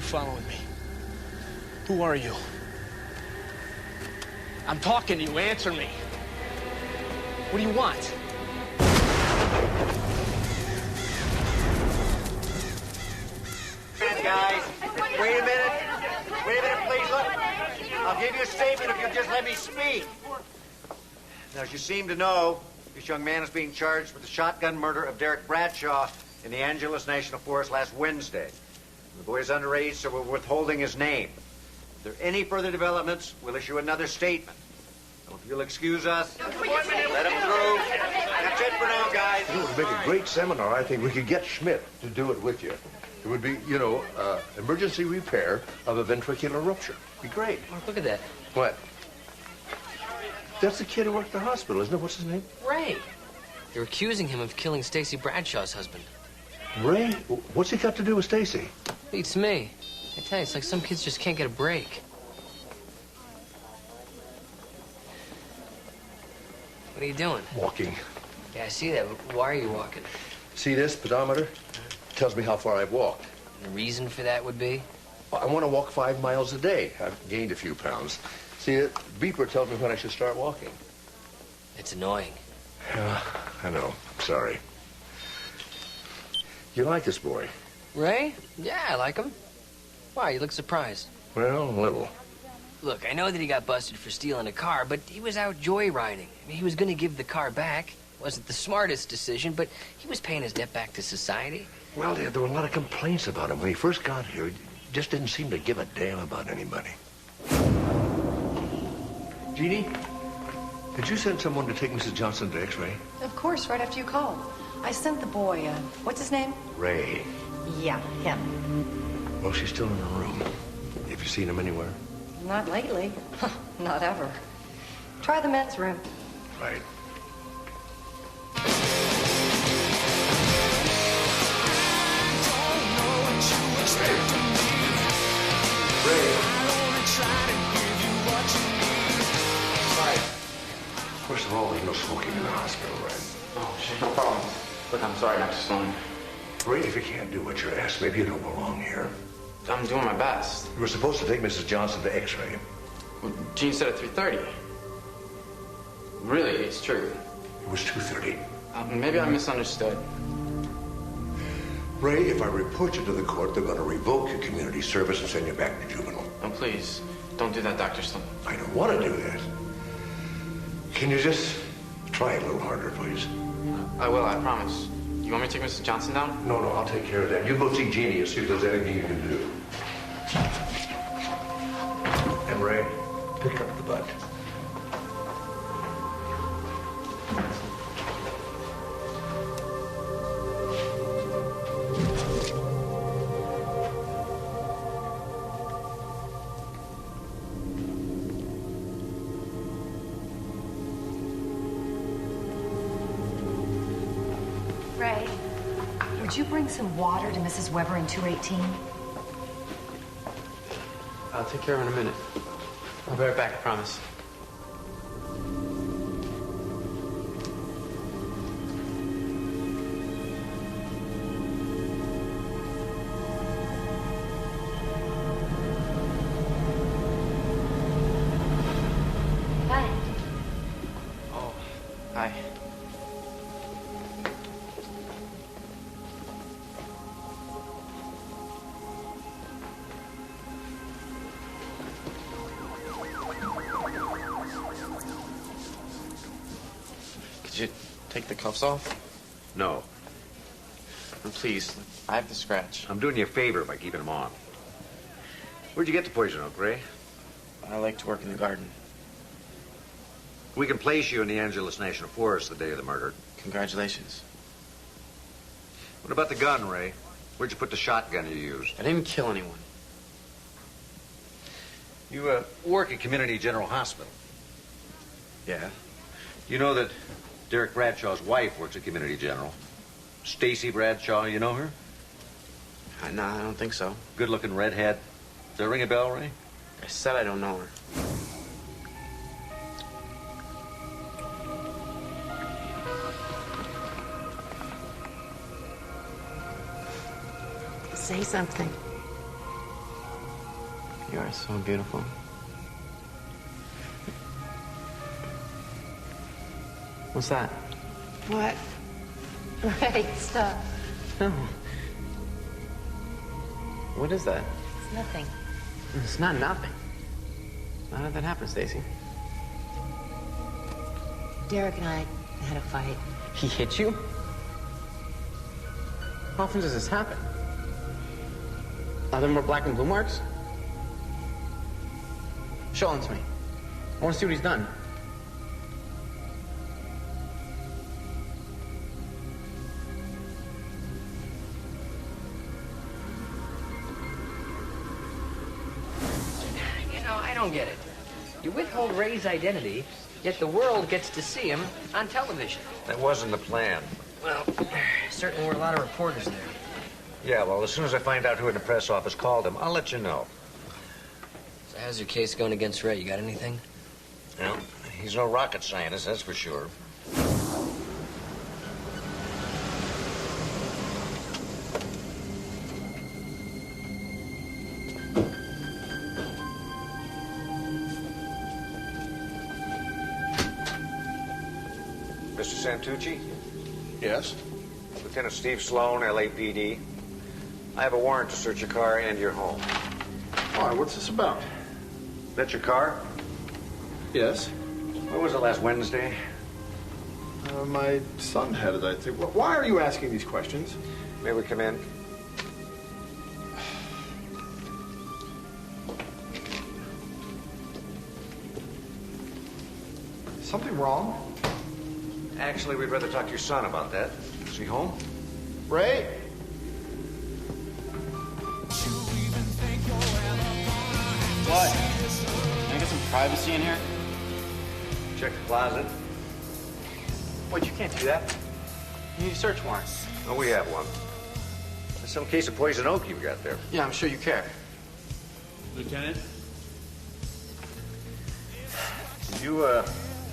following me? Who are you? I'm talking to you. Answer me. What do you want? Guys, wait a minute. Wait a minute, please. Look, I'll give you a statement if you'll just let me speak. Now, as you seem to know, this young man is being charged with the shotgun murder of Derek Bradshaw in the Angeles National Forest last Wednesday. The boy is underage, so we're withholding his name. If there are any further developments, we'll issue another statement. So if you'll excuse us, let him through. That's it for now, guys. It would make a great seminar. I think we could get Schmidt to do it with you. It would be, emergency repair of a ventricular rupture. Be great. Mark, look at that. What? That's the kid who worked at the hospital, isn't it? What's his name? Ray. They're accusing him of killing Stacy Bradshaw's husband. Ray? What's he got to do with Stacy? Beats me. I tell you, it's like some kids just can't get a break. What are you doing? Walking. Yeah, I see that. Why are you walking? See this pedometer? Tells me how far I've walked. The reason for that would be? I want to walk 5 miles a day. I've gained a few pounds. See, the beeper tells me when I should start walking. It's annoying. Yeah, I know. Sorry. You like this boy? Ray? Yeah, I like him. Why? You look surprised. Well, a little. Look, I know that he got busted for stealing a car, but he was out joyriding. I mean, he was going to give the car back. Wasn't the smartest decision, but he was paying his debt back to society. Well, there were a lot of complaints about him when he first got here. He just didn't seem to give a damn about anybody. Jeannie, did you send someone to take Mrs. Johnson to X-ray? Of course, right after you called. I sent the boy, what's his name? Ray. Yeah, him. Well, she's still in her room. Have you seen him anywhere? Not lately. Not ever. Try the men's room. Right. First of all, there's no smoking in the hospital, right? Oh, shit, no problem. Look, I'm sorry, Dr. Sloan. Ray, if you can't do what you're asked, maybe you don't belong here. I'm doing my best. You were supposed to take Mrs. Johnson to X-ray. Well, Gene said at 3:30. Really, it's true. It was 2:30. Maybe I misunderstood. Ray, if I report you to the court, they're going to revoke your community service and send you back to juvenile. Oh, please, don't do that, Dr. Sloan. I don't want to do that. Can you just try a little harder, please? I will, I promise. You want me to take Mrs. Johnson down? No, I'll take care of that. You go see Jeannie and see if there's anything you can do. And Ray, pick up the butt. Ray, would you bring some water to Mrs. Weber in 218? I'll take care of her in a minute. I'll be right back, I promise. Hi. Oh, hi. Could you take the cuffs off? No. And please, I have the scratch. I'm doing you a favor by keeping them on. Where'd you get the poison oak, Ray? I like to work in the garden. We can place you in the Angeles National Forest the day of the murder. Congratulations. What about the gun, Ray? Where'd you put the shotgun you used? I didn't kill anyone. You work at Community General Hospital. Yeah. You know that Derek Bradshaw's wife works at Community General. Stacy Bradshaw, you know her? No, I don't think so. Good-looking redhead. Does that ring a bell, Ray? I said I don't know her. Say something. are so beautiful. What's that? What? Right, stop. No. What is that? It's nothing. It's not nothing. How did that happen, Stacy? Derek and I had a fight. He hit you? How often does this happen? Are there more black and blue marks? Show them to me. I want to see what he's done. You know, I don't get it. You withhold Ray's identity, yet the world gets to see him on television. That wasn't the plan. Well, certainly were a lot of reporters there. Yeah, well, as soon as I find out who in the press office called him, I'll let you know. So how's your case going against Ray? You got anything? No, he's no rocket scientist, that's for sure. Mr. Santucci? Yes? Lieutenant Steve Sloan, LAPD. I have a warrant to search your car and your home. All right, what's this about? That your car? Yes. What was it, last Wednesday? My son had it, I think. Why are you asking these questions? May we come in? Something wrong? Actually, we'd rather talk to your son about that. Is he home? Ray? What? Can I get some privacy in here? Check the closet. Wait, you can't do that. You need a search warrant. Oh, we have one. There's some case of poison oak you've got there. Yeah, I'm sure you care. Lieutenant? Did you,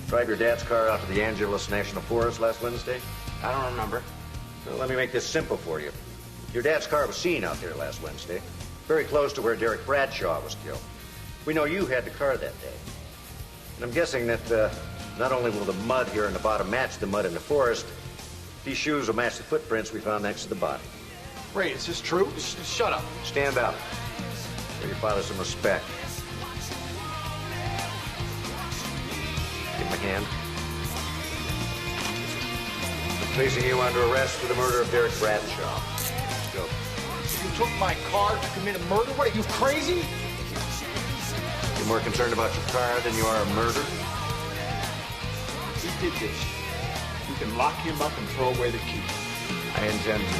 drive your dad's car out to the Angeles National Forest last Wednesday? I don't remember. Well, let me make this simple for you. Your dad's car was seen out there last Wednesday, very close to where Derek Bradshaw was killed. We know you had the car that day. And I'm guessing that not only will the mud here in the bottom match the mud in the forest, these shoes will match the footprints we found next to the body. Ray, is this true? Shut up. Stand up. Give your father some respect. Give him a hand. I'm placing you under arrest for the murder of Derek Bradshaw. Let's go. You took my car to commit a murder? What, are you crazy? You're more concerned about your car than you are a murder? He did this. You can lock him up and throw away the key. I intend to.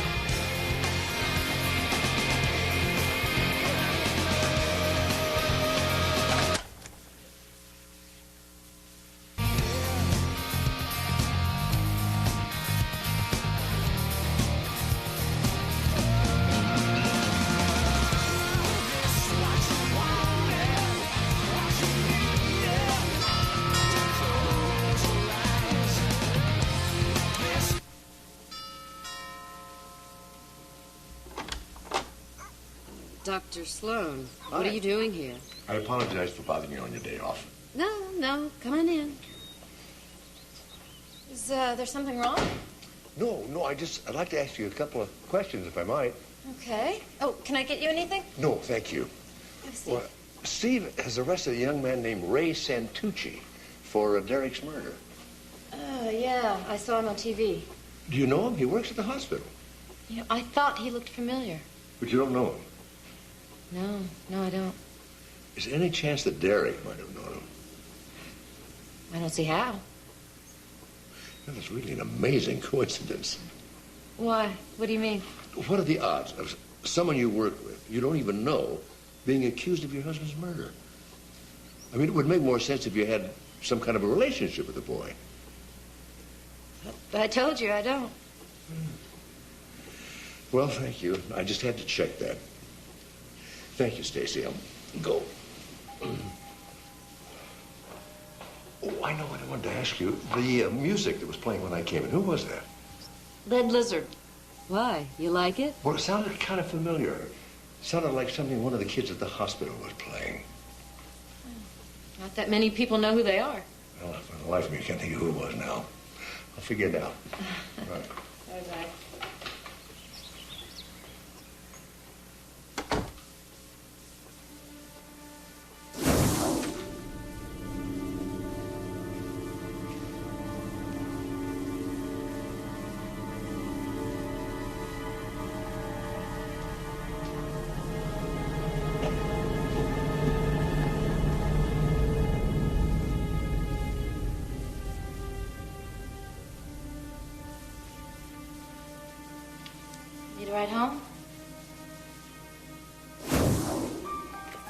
Dr. Sloan, what are you doing here? I apologize for bothering you on your day off. No, come on in. Is there something wrong? No, I'd like to ask you a couple of questions, if I might. Okay. Oh, can I get you anything? No, thank you. Have a seat. Well, Steve has arrested a young man named Ray Santucci for Derek's murder. Oh, yeah, I saw him on TV. Do you know him? He works at the hospital. You know, I thought he looked familiar. But you don't know him. No, I don't. Is there any chance that Derek might have known him? I don't see how. That's really an amazing coincidence. Why? What do you mean? What are the odds of someone you work with, you don't even know, being accused of your husband's murder? I mean, it would make more sense if you had some kind of a relationship with the boy. But I told you I don't. Well, thank you. I just had to check that. Thank you, Stacy. I'll go. Oh, I know what I wanted to ask you. The music that was playing when I came in, who was that? Lead Lizard. Why? You like it? Well, it sounded kind of familiar. Sounded like something one of the kids at the hospital was playing. Not that many people know who they are. Well, for the life of me, I can't think of who it was now. I'll figure it out. Right. Bye-bye. Need a ride home?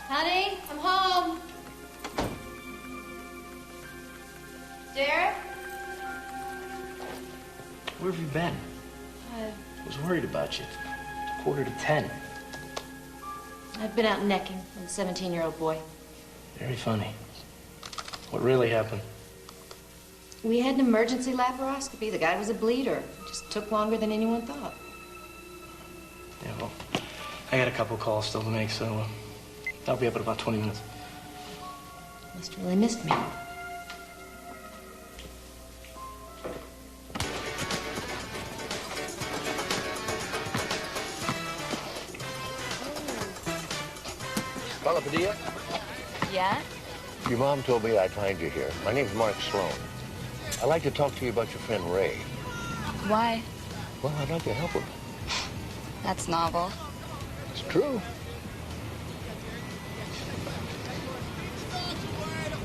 Honey, I'm home. Derek? Where have you been? I was worried about you. It's 9:45. I've been out necking with a 17-year-old boy. Very funny. What really happened? We had an emergency laparoscopy. The guy was a bleeder. It just took longer than anyone thought. Yeah, well, I got a couple calls still to make, so I'll be up in about 20 minutes. Must have really missed me. Carla Padilla? Yeah? Your mom told me I'd find you here. My name's Mark Sloan. I'd like to talk to you about your friend Ray. Why? Well, I'd like to help him. That's novel. It's true.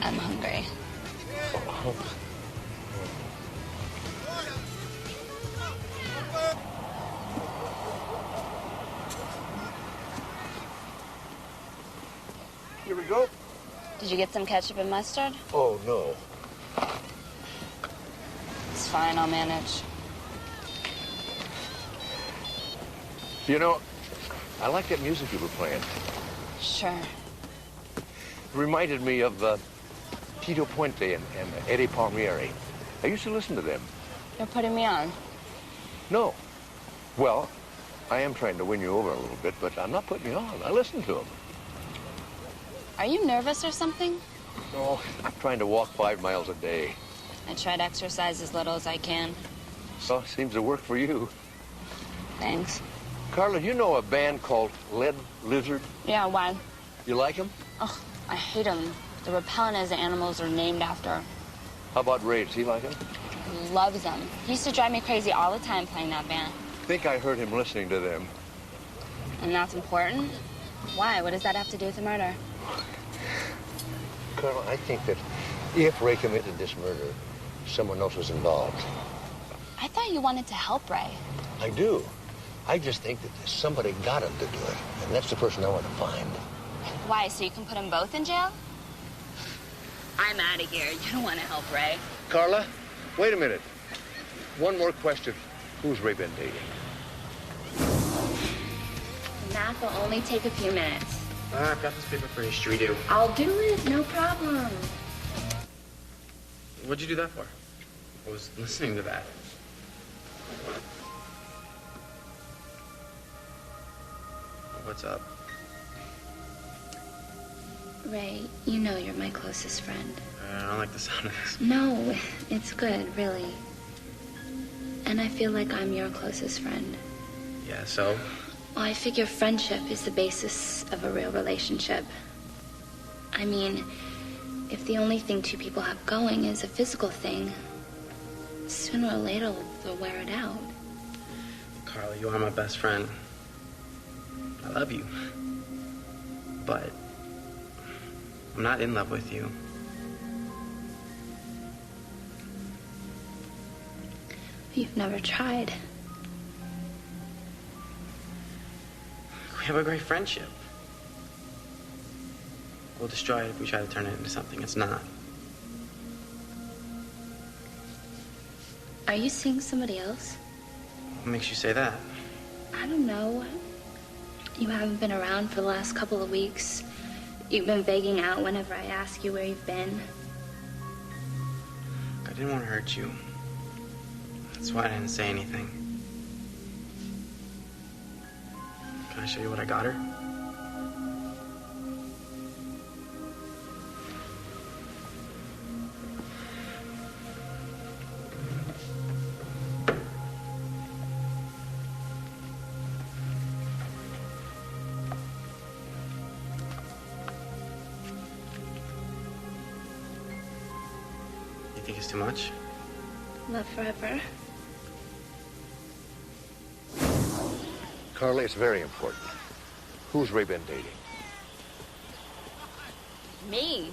I'm hungry. Here we go. Did you get some ketchup and mustard? Oh, no. It's fine, I'll manage. You know, I like that music you were playing. Sure. It reminded me of Tito Puente and Eddie Palmieri. I used to listen to them. You're putting me on. No. Well, I am trying to win you over a little bit, but I'm not putting you on. I listen to them. Are you nervous or something? No, I'm trying to walk 5 miles a day. I try to exercise as little as I can. So, seems to work for you. Thanks. Carla, you know a band called Lead Lizard? Yeah, why? You like them? Ugh, I hate them. They're repellent as the animals are named after. How about Ray? Does he like them? He loves them. He used to drive me crazy all the time playing that band. I think I heard him listening to them. And that's important? Why? What does that have to do with the murder? Carla, I think that if Ray committed this murder, someone else was involved. I thought you wanted to help Ray. I do. I just think that somebody got him to do it, and that's the person I want to find. Why? So you can put them both in jail? I'm out of here. You don't want to help Ray. Carla, wait a minute. One more question. Who's Ray been dating? Math will only take a few minutes. I've got this paper for you. Should we do? I'll do it. No problem. What'd you do that for? I was listening to that. What's up? Ray, you know you're my closest friend. I don't like the sound of this. No, it's good, really. And I feel like I'm your closest friend. Yeah, so? Well, I figure friendship is the basis of a real relationship. I mean, if the only thing two people have going is a physical thing, sooner or later they'll wear it out. Carla, you are my best friend. I love you. But I'm not in love with you. You've never tried. We have a great friendship. We'll destroy it if we try to turn it into something it's not. Are you seeing somebody else? What makes you say that? I don't know. You haven't been around for the last couple of weeks. You've been begging out whenever I ask you where you've been. I didn't want to hurt you. That's why I didn't say anything. Can I show you what I got her? think it's too much? Love forever. Carly, it's very important. Who's Ray been dating? Me?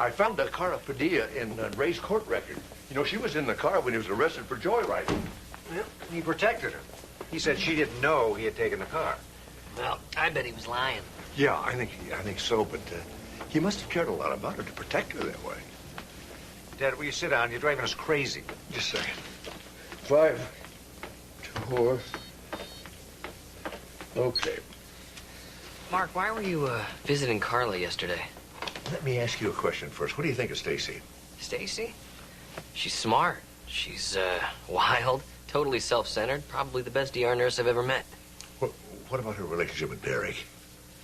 I found Cara Padilla in Ray's court record. You know, she was in the car when he was arrested for joyriding. Well, he protected her. He said she didn't know he had taken the car. Well, I bet he was lying. Yeah, I think so, but he must have cared a lot about her to protect her that way. Dad, will you sit down? You're driving us crazy. Just a second. 5, 2, 4. Okay. Mark, why were you visiting Carla yesterday? Let me ask you a question first. What do you think of Stacy? Stacy? She's smart. She's wild, totally self-centered, probably the best ER nurse I've ever met. What about her relationship with Derek?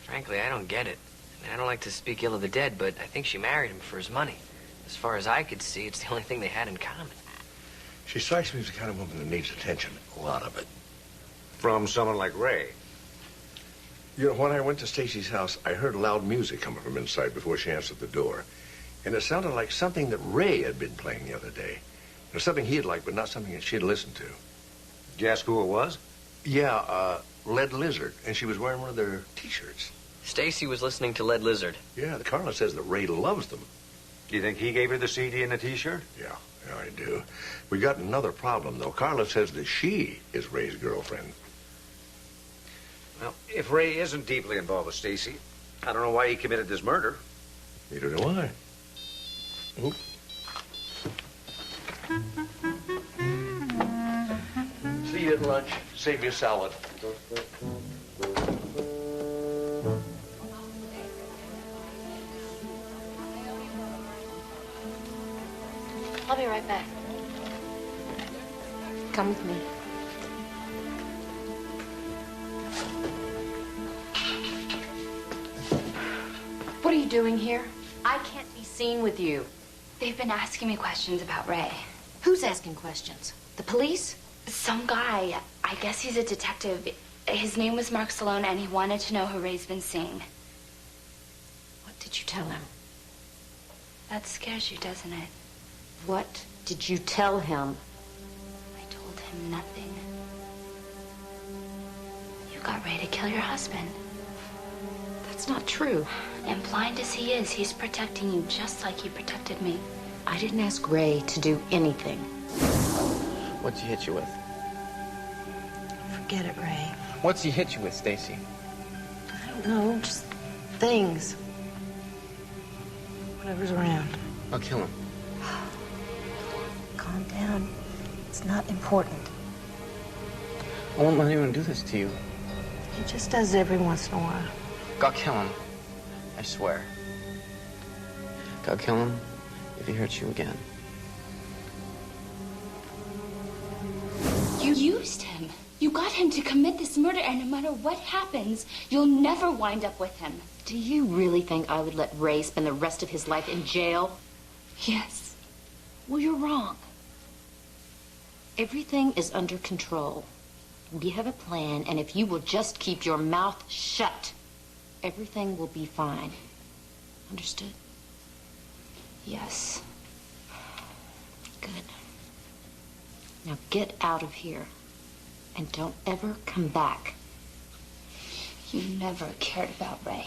Frankly, I don't get it. I mean, I don't like to speak ill of the dead, but I think she married him for his money. As far as I could see, it's the only thing they had in common. She strikes me as the kind of woman that needs attention, a lot of it. From someone like Ray. You know, when I went to Stacy's house, I heard loud music coming from inside before she answered the door. And it sounded like something that Ray had been playing the other day. It was something he'd liked, but not something that she'd listened to. Did you ask who it was? Yeah, Lead Lizard, and she was wearing one of their T-shirts. Stacy was listening to Lead Lizard. Yeah, Carla says that Ray loves them. Do you think he gave her the CD and the T-shirt? Yeah, I do. We got another problem, though. Carla says that she is Ray's girlfriend. Well, if Ray isn't deeply involved with Stacy, I don't know why he committed this murder. Neither do I. Oop. See you at lunch. Save me a salad. I'll be right back. Come with me. What are you doing here? I can't be seen with you. They've been asking me questions about Ray. Who's asking questions? The police? Some guy. I guess he's a detective. His name was Mark Stallone, and he wanted to know who Ray's been seeing. What did you tell him? That scares you, doesn't it? What did you tell him? I told him nothing. You got Ray to kill your husband. That's not true. And blind as he is, he's protecting you just like he protected me. I didn't ask Ray to do anything. What's he hit you with? Forget it, Ray. What's he hit you with, Stacy? I don't know, just things. Whatever's around. I'll kill him. Calm down. It's not important. I won't let anyone do this to you. He just does it every once in a while. I'll kill him. I swear. I'll kill him if he hurts you again. You used him. You got him to commit this murder, and no matter what happens, you'll never wind up with him. Do you really think I would let Ray spend the rest of his life in jail? Yes. Well, you're wrong. Everything is under control. We have a plan, and if you will just keep your mouth shut, everything will be fine. Understood? Yes. Good. Now get out of here. And don't ever come back. You never cared about Ray.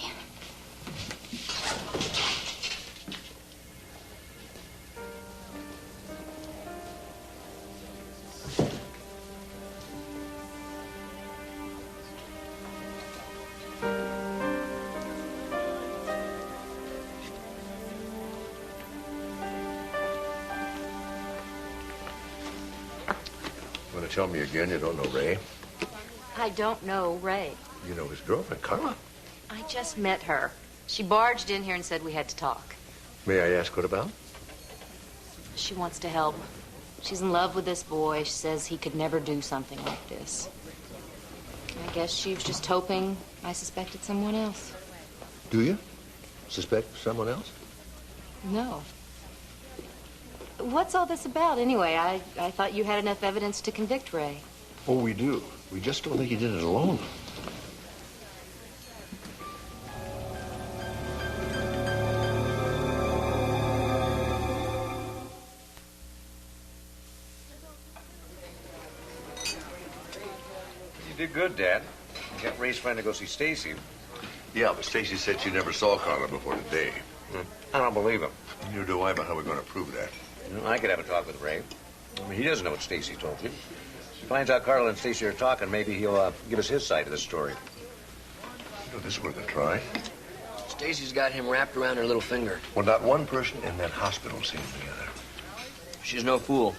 Want to tell me again you don't know Ray? I don't know Ray. You know his girlfriend, Carla. I just met her. She barged in here and said we had to talk. May I ask what about? She wants to help. She's in love with this boy. She says he could never do something like this. I guess she was just hoping I suspected someone else. Do you? Suspect someone else? No. What's all this about, anyway? I thought you had enough evidence to convict Ray. Oh, we do. We just don't think he did it alone. did good, Dad. You got Ray's friend to go see Stacy. Yeah, but Stacy said she never saw Carla before today. I don't believe him. Neither do I, but how are we going to prove that? You know, I could have a talk with Ray. I mean, he doesn't know what Stacy told you. If he finds out Carla and Stacy are talking, maybe he'll give us his side of the story. You know, this is worth a try. Stacy's got him wrapped around her little finger. Well, not one person in that hospital seen together. She's no fool.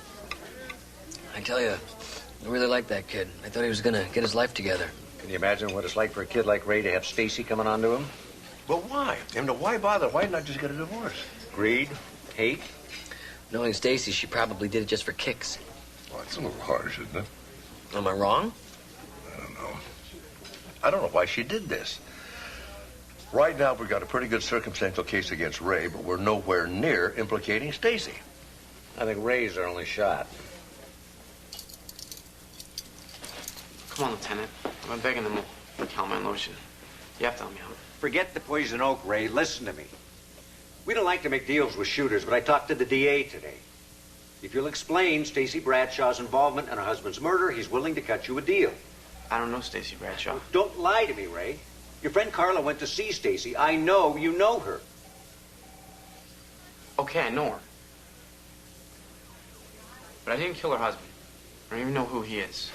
I tell you, I really like that kid. I thought he was gonna get his life together. Can you imagine what it's like for a kid like Ray to have Stacy coming on to him? But why? And why bother? Why not just get a divorce? Greed? Hate? Knowing Stacy, she probably did it just for kicks. Well, it's a little harsh, isn't it? Am I wrong? I don't know. I don't know why she did this. Right now, we've got a pretty good circumstantial case against Ray, but we're nowhere near implicating Stacy. I think Ray's our only shot. Come on, Lieutenant. I'm begging them for Calamine lotion. You have to help me out. Forget the poison oak, Ray. Listen to me. We don't like to make deals with shooters, but I talked to the DA today. If you'll explain Stacy Bradshaw's involvement in her husband's murder, he's willing to cut you a deal. I don't know Stacy Bradshaw. Don't lie to me, Ray. Your friend Carla went to see Stacy. I know you know her. Okay, I know her. But I didn't kill her husband. I don't even know who he is.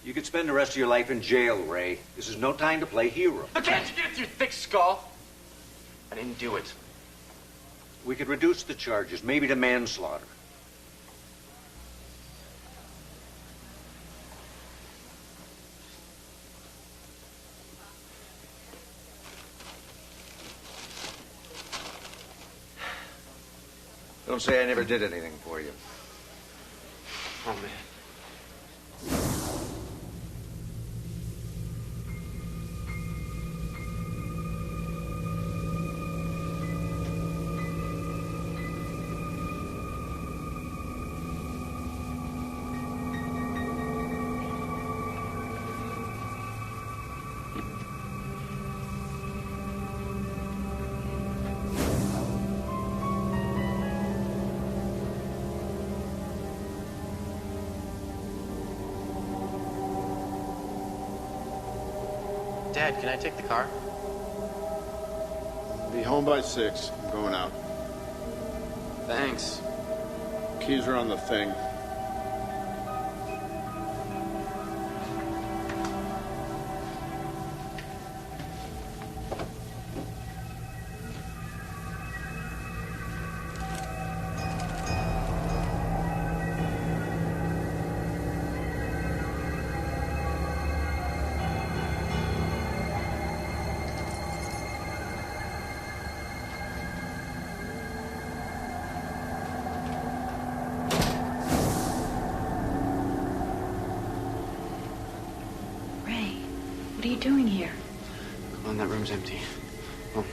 You could spend the rest of your life in jail, Ray. This is no time to play hero. But can't you get it through your thick skull? I didn't do it. We could reduce the charges, maybe to manslaughter. Don't say I never did anything for you. Oh, man. Dad, can I take the car? Be home by 6. I'm going out. Thanks. Keys are on the thing. What are you doing here? Come on, that room's empty. Oh.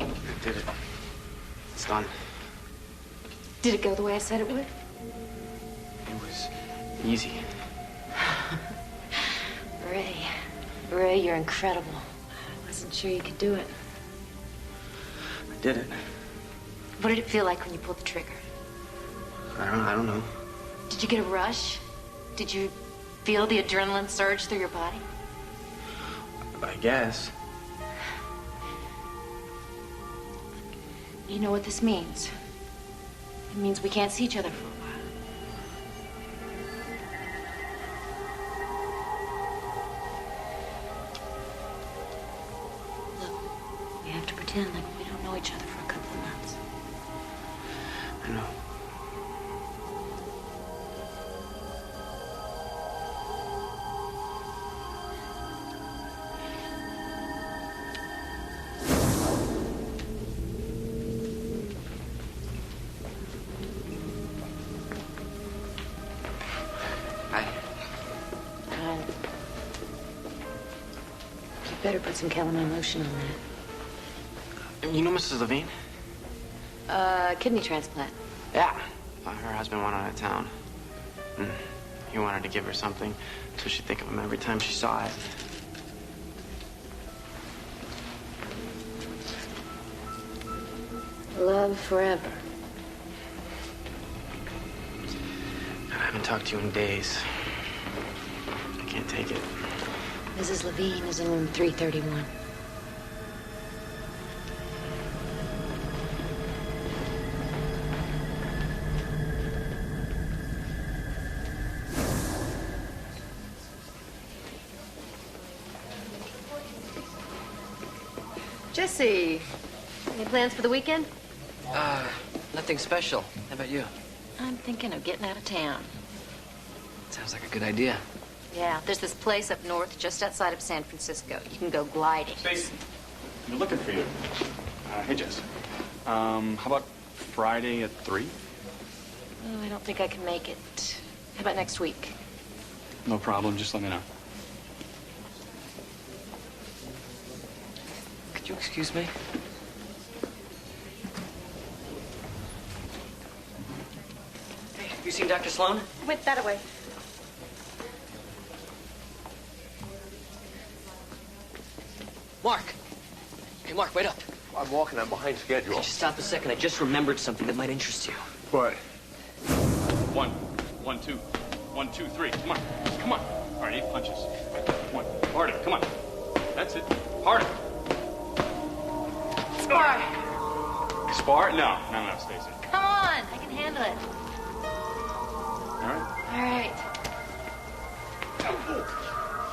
I did it. It's done. Did it go the way I said it would? It was easy. Ray, you're incredible. I wasn't sure you could do it. I did it. What did it feel like when you pulled the trigger? I don't know. Did you get a rush? Did you feel the adrenaline surge through your body? I guess. You know what this means? It means we can't see each other for a while. Look, we have to pretend like we don't know each other for a couple of months. I know. You better put some calamine lotion on that. You know Mrs. Levine? Kidney transplant. Yeah. Her husband went out of town. He wanted to give her something so she'd think of him every time she saw it. Love forever. haven't talked to you in days. I can't take it. Mrs. Levine is in room 331. Jesse, any plans for the weekend? Nothing special. How about you? I'm thinking of getting out of town. Sounds like a good idea. Yeah, there's this place up north just outside of San Francisco. You can go gliding. Stacy, we're looking for you. Hey, Jess. How about Friday at 3? Oh, I don't think I can make it. How about next week? No problem. Just let me know. Could you excuse me? Hey, have you seen Dr. Sloan? Went that way. Mark! Hey, Mark, wait up. I'm walking. I'm behind schedule. Could you stop a second? I just remembered something that might interest you. What? 1, 1, 2, 1, 2, 3. Come on. Come on. All right, 8 punches. 1. Harder. Come on. That's it. Harder. Spar! Spar? No, Stacy. Come on, I can handle it. All right. All right.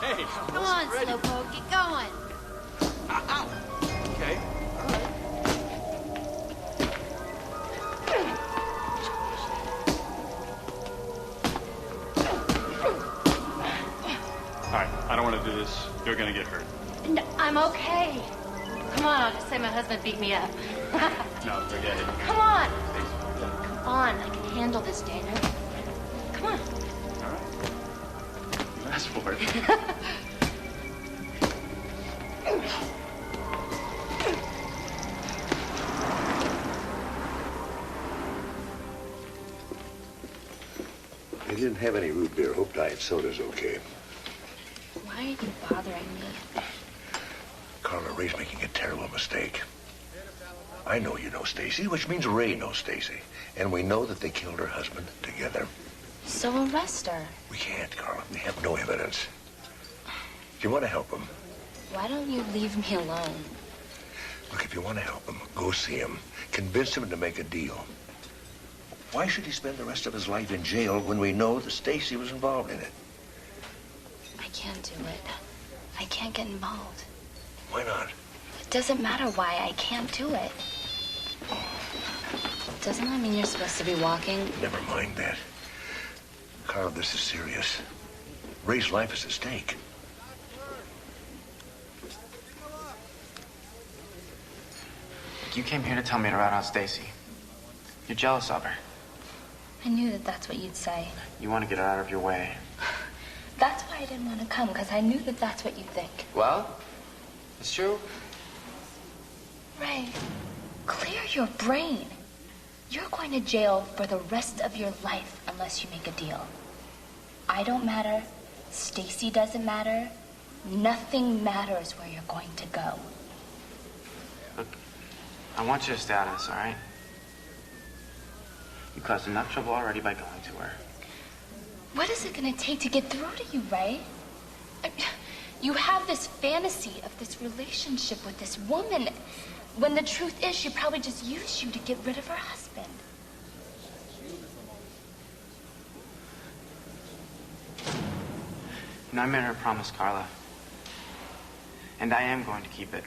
Hey. Come on, Slowpoke, get going. Ow. Okay. All right, I don't want to do this. You're going to get hurt. No, I'm okay. Come on, I'll just say my husband beat me up. No, forget it. Come on. Come on, I can handle this, Daniel. Come on. All right. You asked for it. They didn't have any root beer. Hope diet soda's okay. Why are you bothering me? Carla, Ray's making a terrible mistake. I know you know Stacy, which means Ray knows Stacy. And we know that they killed her husband together. So arrest her. We can't, Carla. We have no evidence. Do you want to help him? Why don't you leave me alone? Look, if you want to help him, go see him. Convince him to make a deal. Why should he spend the rest of his life in jail when we know that Stacy was involved in it? I can't do it. I can't get involved. Why not? It doesn't matter why. I can't do it. Doesn't that mean you're supposed to be walking? Never mind that. Carl, this is serious. Ray's life is at stake. You came here to tell me to rat on Stacy. You're jealous of her. I knew that that's what you'd say. You want to get her out of your way. That's why I didn't want to come, because I knew that that's what you'd think. Well, it's true. Ray, clear your brain. You're going to jail for the rest of your life unless you make a deal. I don't matter. Stacy doesn't matter. Nothing matters where you're going to go. Look, I want you to stay out of this, all right? You caused enough trouble already by going to her. What is it going to take to get through to you, Ray? You have this fantasy of this relationship with this woman, when the truth is she probably just used you to get rid of her husband. You know, I made her a promise, Carla. And I am going to keep it.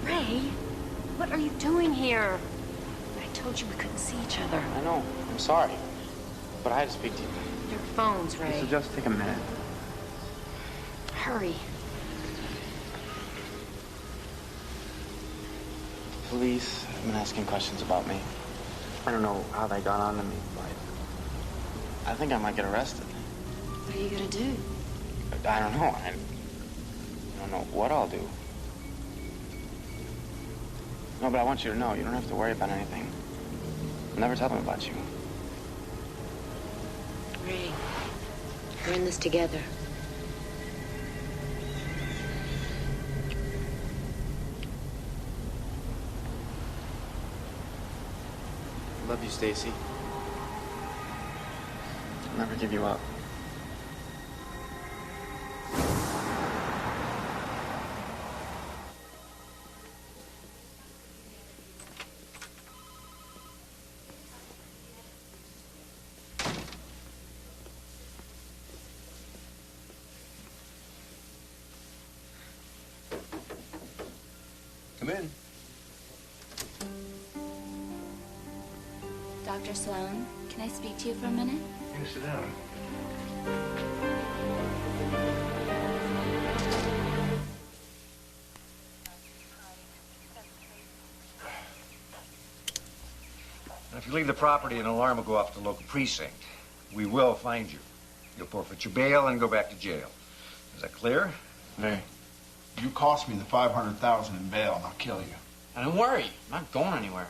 Ray, what are you doing here? I told you we couldn't see each other. I know. I'm sorry. But I had to speak to you. Your phone's, Ray. So just take a minute. Hurry. The police have been asking questions about me. I don't know how they got onto me, but I think I might get arrested. What are you gonna do? I don't know. I don't know what I'll do. No, but I want you to know, you don't have to worry about anything. I'll never tell them about you. Ray, we're in this together. love you, Stacy. I'll never give you up. Come in. Dr. Sloan, can I speak to you for a minute? Yeah, sit down. If you leave the property, an alarm will go off at the local precinct. We will find you. You'll forfeit your bail and go back to jail. Is that clear? Hey, you cost me the $500,000 in bail, and I'll kill you. And don't worry, I'm not going anywhere.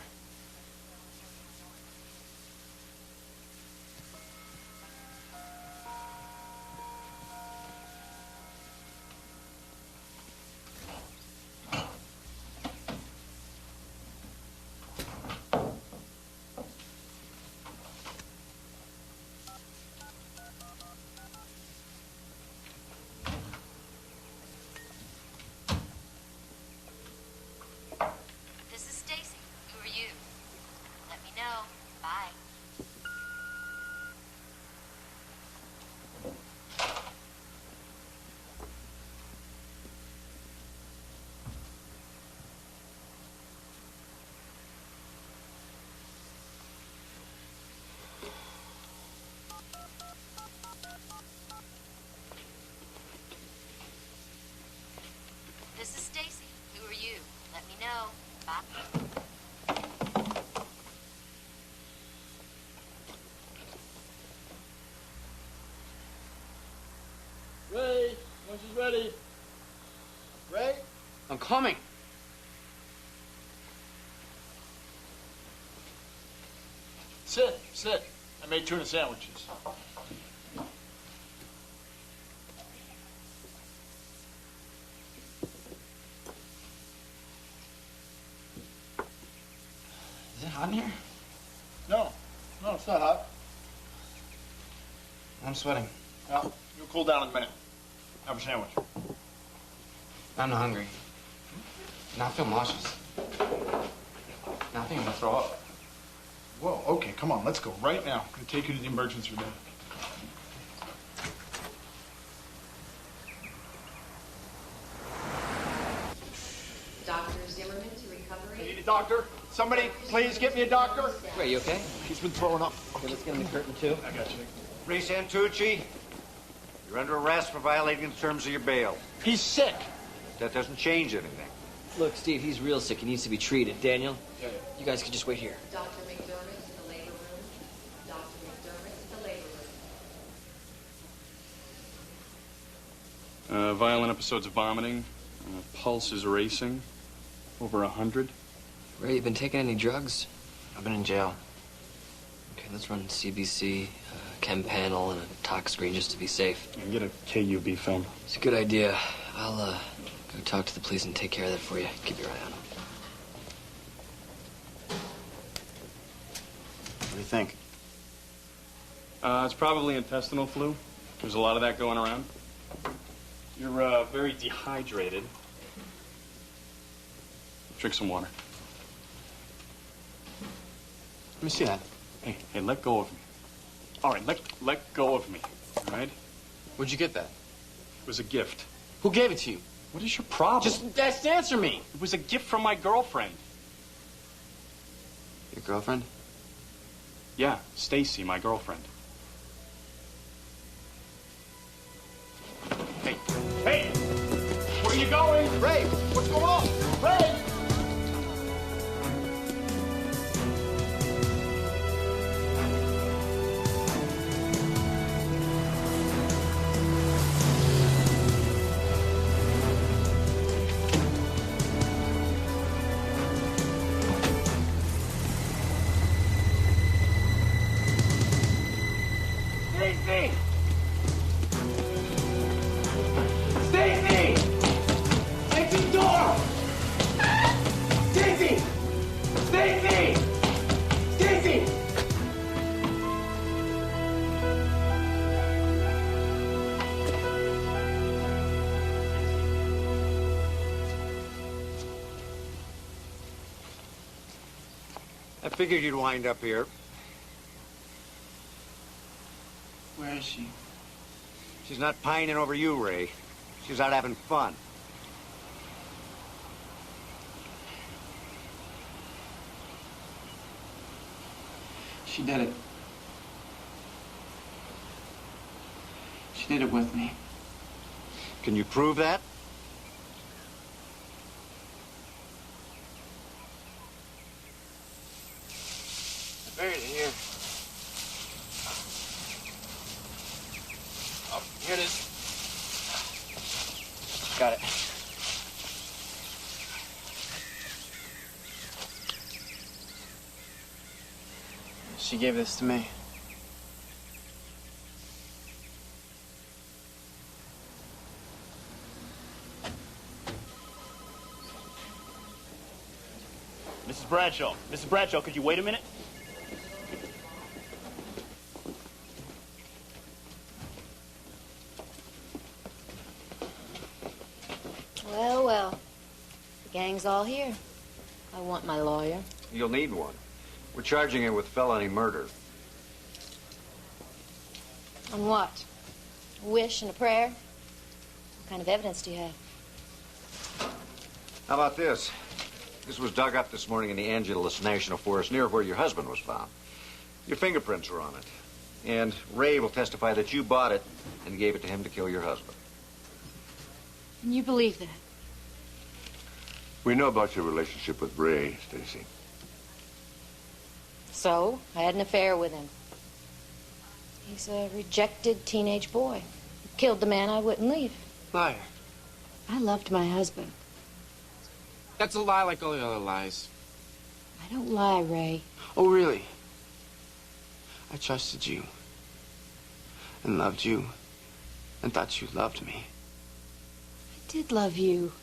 This is Stacy. Who are you? Let me know. Bye. This is Stacy. Who are you? Let me know. Bye. Ray, once she's ready. Ray? I'm coming. Sit, sit. I made tuna sandwiches. Is it hot in here? No, no, it's not hot. I'm sweating. Well, you'll cool down in a minute. Have a sandwich. I'm not hungry. Now I feel nauseous. Now I think I'm gonna throw up. Whoa, okay, come on, let's go right now. I'm gonna take you to the emergency room. Dr. Zimmerman to recovery. I need a doctor. Somebody, please get me a doctor. Ray, you okay? He's been throwing up. Okay, let's get him the curtain, too. I got you. Ray Santucci, you're under arrest for violating the terms of your bail. He's sick. That doesn't change anything. Look, Steve, he's real sick. He needs to be treated. Daniel, Yeah, you guys could just wait here. Dr. McDermott to the labor room. Dr. McDermott to the labor room. Violent episodes of vomiting. Pulse is racing. Over 100. Ray, you been taking any drugs? I've been in jail. Okay, let's run CBC, chem panel, and a tox screen just to be safe. And get a KUB film. It's a good idea. I'll go talk to the police and take care of that for you. Keep your eye on him. What do you think? It's probably intestinal flu. There's a lot of that going around. You're very dehydrated. Drink some water. Let me see that. Hey, let go of me. All right, let go of me. All right? Where'd you get that? It was a gift. Who gave it to you? What is your problem? Just answer me. It was a gift from my girlfriend. Your girlfriend? Yeah, Stacy, my girlfriend. Hey, hey! Where are you going? Ray, what's going on? Ray! Stacy! Stacy! Exit door! I figured you'd wind up here. Where is she? She's not pining over you, Ray. She's out having fun. She did it. She did it with me. Can you prove that? I buried it here. Oh, here it is. Got it. She gave this to me. Mrs. Bradshaw. Mrs. Bradshaw, could you wait a minute? Well, well. The gang's all here. I want my lawyer. You'll need one. We're charging her with felony murder. On what? A wish and a prayer? What kind of evidence do you have? How about this? This was dug up this morning in the Angeles National Forest near where your husband was found. Your fingerprints are on it. And Ray will testify that you bought it and gave it to him to kill your husband. And you believe that? We know about your relationship with Ray, Stacy. So, I had an affair with him. He's a rejected teenage boy. He killed the man I wouldn't leave. Liar. I loved my husband. That's a lie like all the other lies. I don't lie, Ray. Oh, really? I trusted you. And loved you. And thought you loved me. I did love you.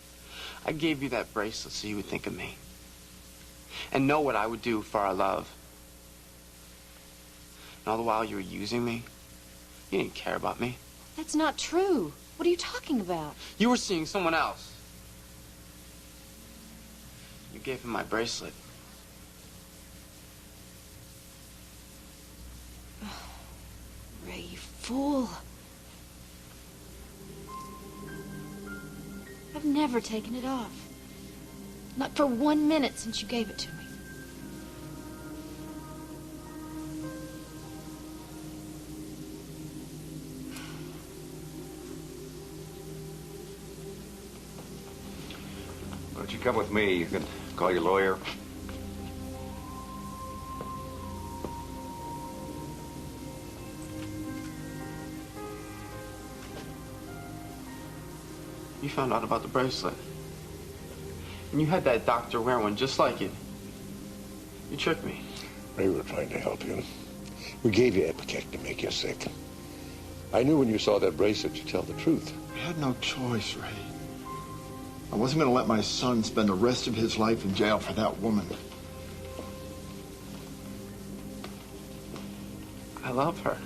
I gave you that bracelet so you would think of me. And know what I would do for our love. And all the while you were using me, you didn't care about me. That's not true. What are you talking about? You were seeing someone else. You gave him my bracelet. Ray, you fool. I've never taken it off. Not for 1 minute since you gave it to me. Why don't you come with me? You can call your lawyer. You found out about the bracelet. And you had that doctor wear one just like it. You tricked me. We were trying to help you. We gave you Ipecac to make you sick. I knew when you saw that bracelet you'd tell the truth. I had no choice, Ray. I wasn't going to let my son spend the rest of his life in jail for that woman. I love her.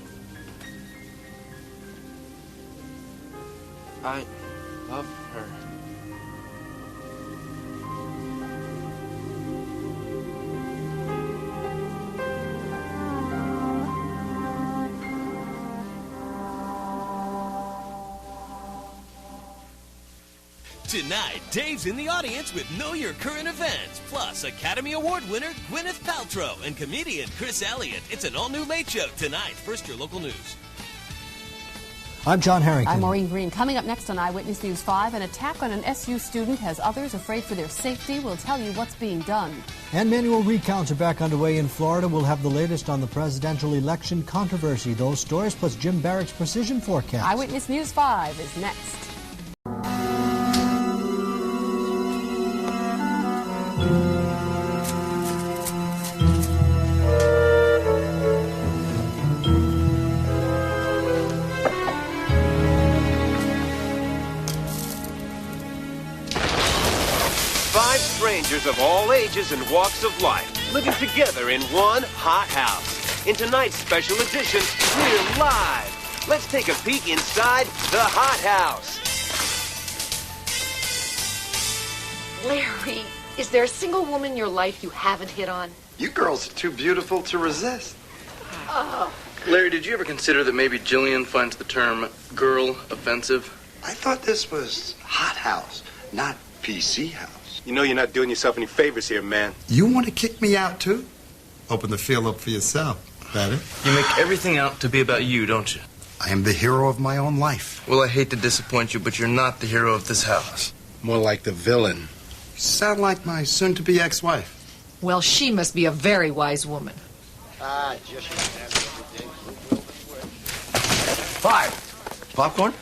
I love her. Tonight, Dave's in the audience with Know Your Current Events, plus Academy Award winner Gwyneth Paltrow and comedian Chris Elliott. It's an all-new Late Show tonight. First, your local news. I'm John Harrington. I'm Maureen Green. Coming up next on Eyewitness News 5, an attack on an SU student has others afraid for their safety. We'll tell you what's being done. And manual recounts are back underway in Florida. We'll have the latest on the presidential election controversy. Those stories plus Jim Barrick's precision forecast. Eyewitness News 5 is next. Strangers of all ages and walks of life living together in one hot house. In tonight's special edition, we're live. Let's take a peek inside the hot house. Larry, Is there a single woman in your life you haven't hit on? You girls are too beautiful to resist. Oh. Larry, did you ever consider that maybe Jillian finds the term girl offensive? I thought this was Hot House, not PC House. You know you're not doing yourself any favors here, man. You want to kick me out, too? Open the field up for yourself, Patty. You make everything out to be about you, don't you? I am the hero of my own life. Well, I hate to disappoint you, but you're not the hero of this house. More like the villain. You sound like my soon-to-be ex-wife. Well, she must be a very wise woman. Five. Popcorn?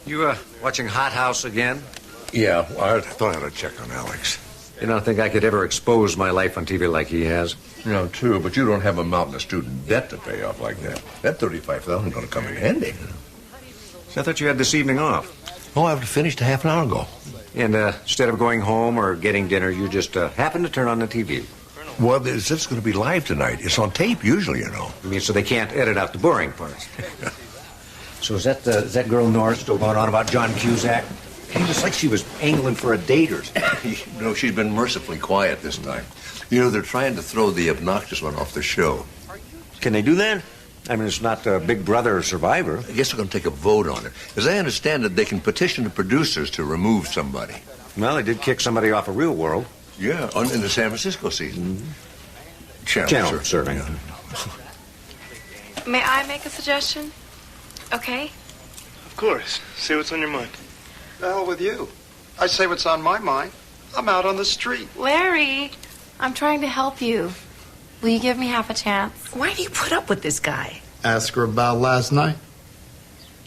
You, watching Hot House again? Yeah, I thought I ought to check on Alex. You don't think I could ever expose my life on TV like he has? No, true, but you don't have a mountain of student debt to pay off like that. That $35,000 is going to come in handy. So I thought you had this evening off. Oh, I finished a half an hour ago. And instead of going home or getting dinner, you just happened to turn on the TV. Well, it's just going to be live tonight. It's on tape usually, you know. I mean, so they can't edit out the boring parts. So is that girl North still going on about John Cusack? It was like she was angling for a date or something. You know, she's been mercifully quiet this time. You know, they're trying to throw the obnoxious one off the show. Can they do that? I mean, it's not Big Brother or Survivor. I guess they're going to take a vote on it. As I understand it, they can petition the producers to remove somebody. Well, they did kick somebody off of Real World. Yeah, in the San Francisco season. Mm-hmm. Channel serving. Yeah. May I make a suggestion? Okay? Of course. Say what's on your mind. The hell with you. I say what's on my mind. I'm out on the street. Larry, I'm trying to help you. Will you give me half a chance? Why do you put up with this guy? Ask her about last night.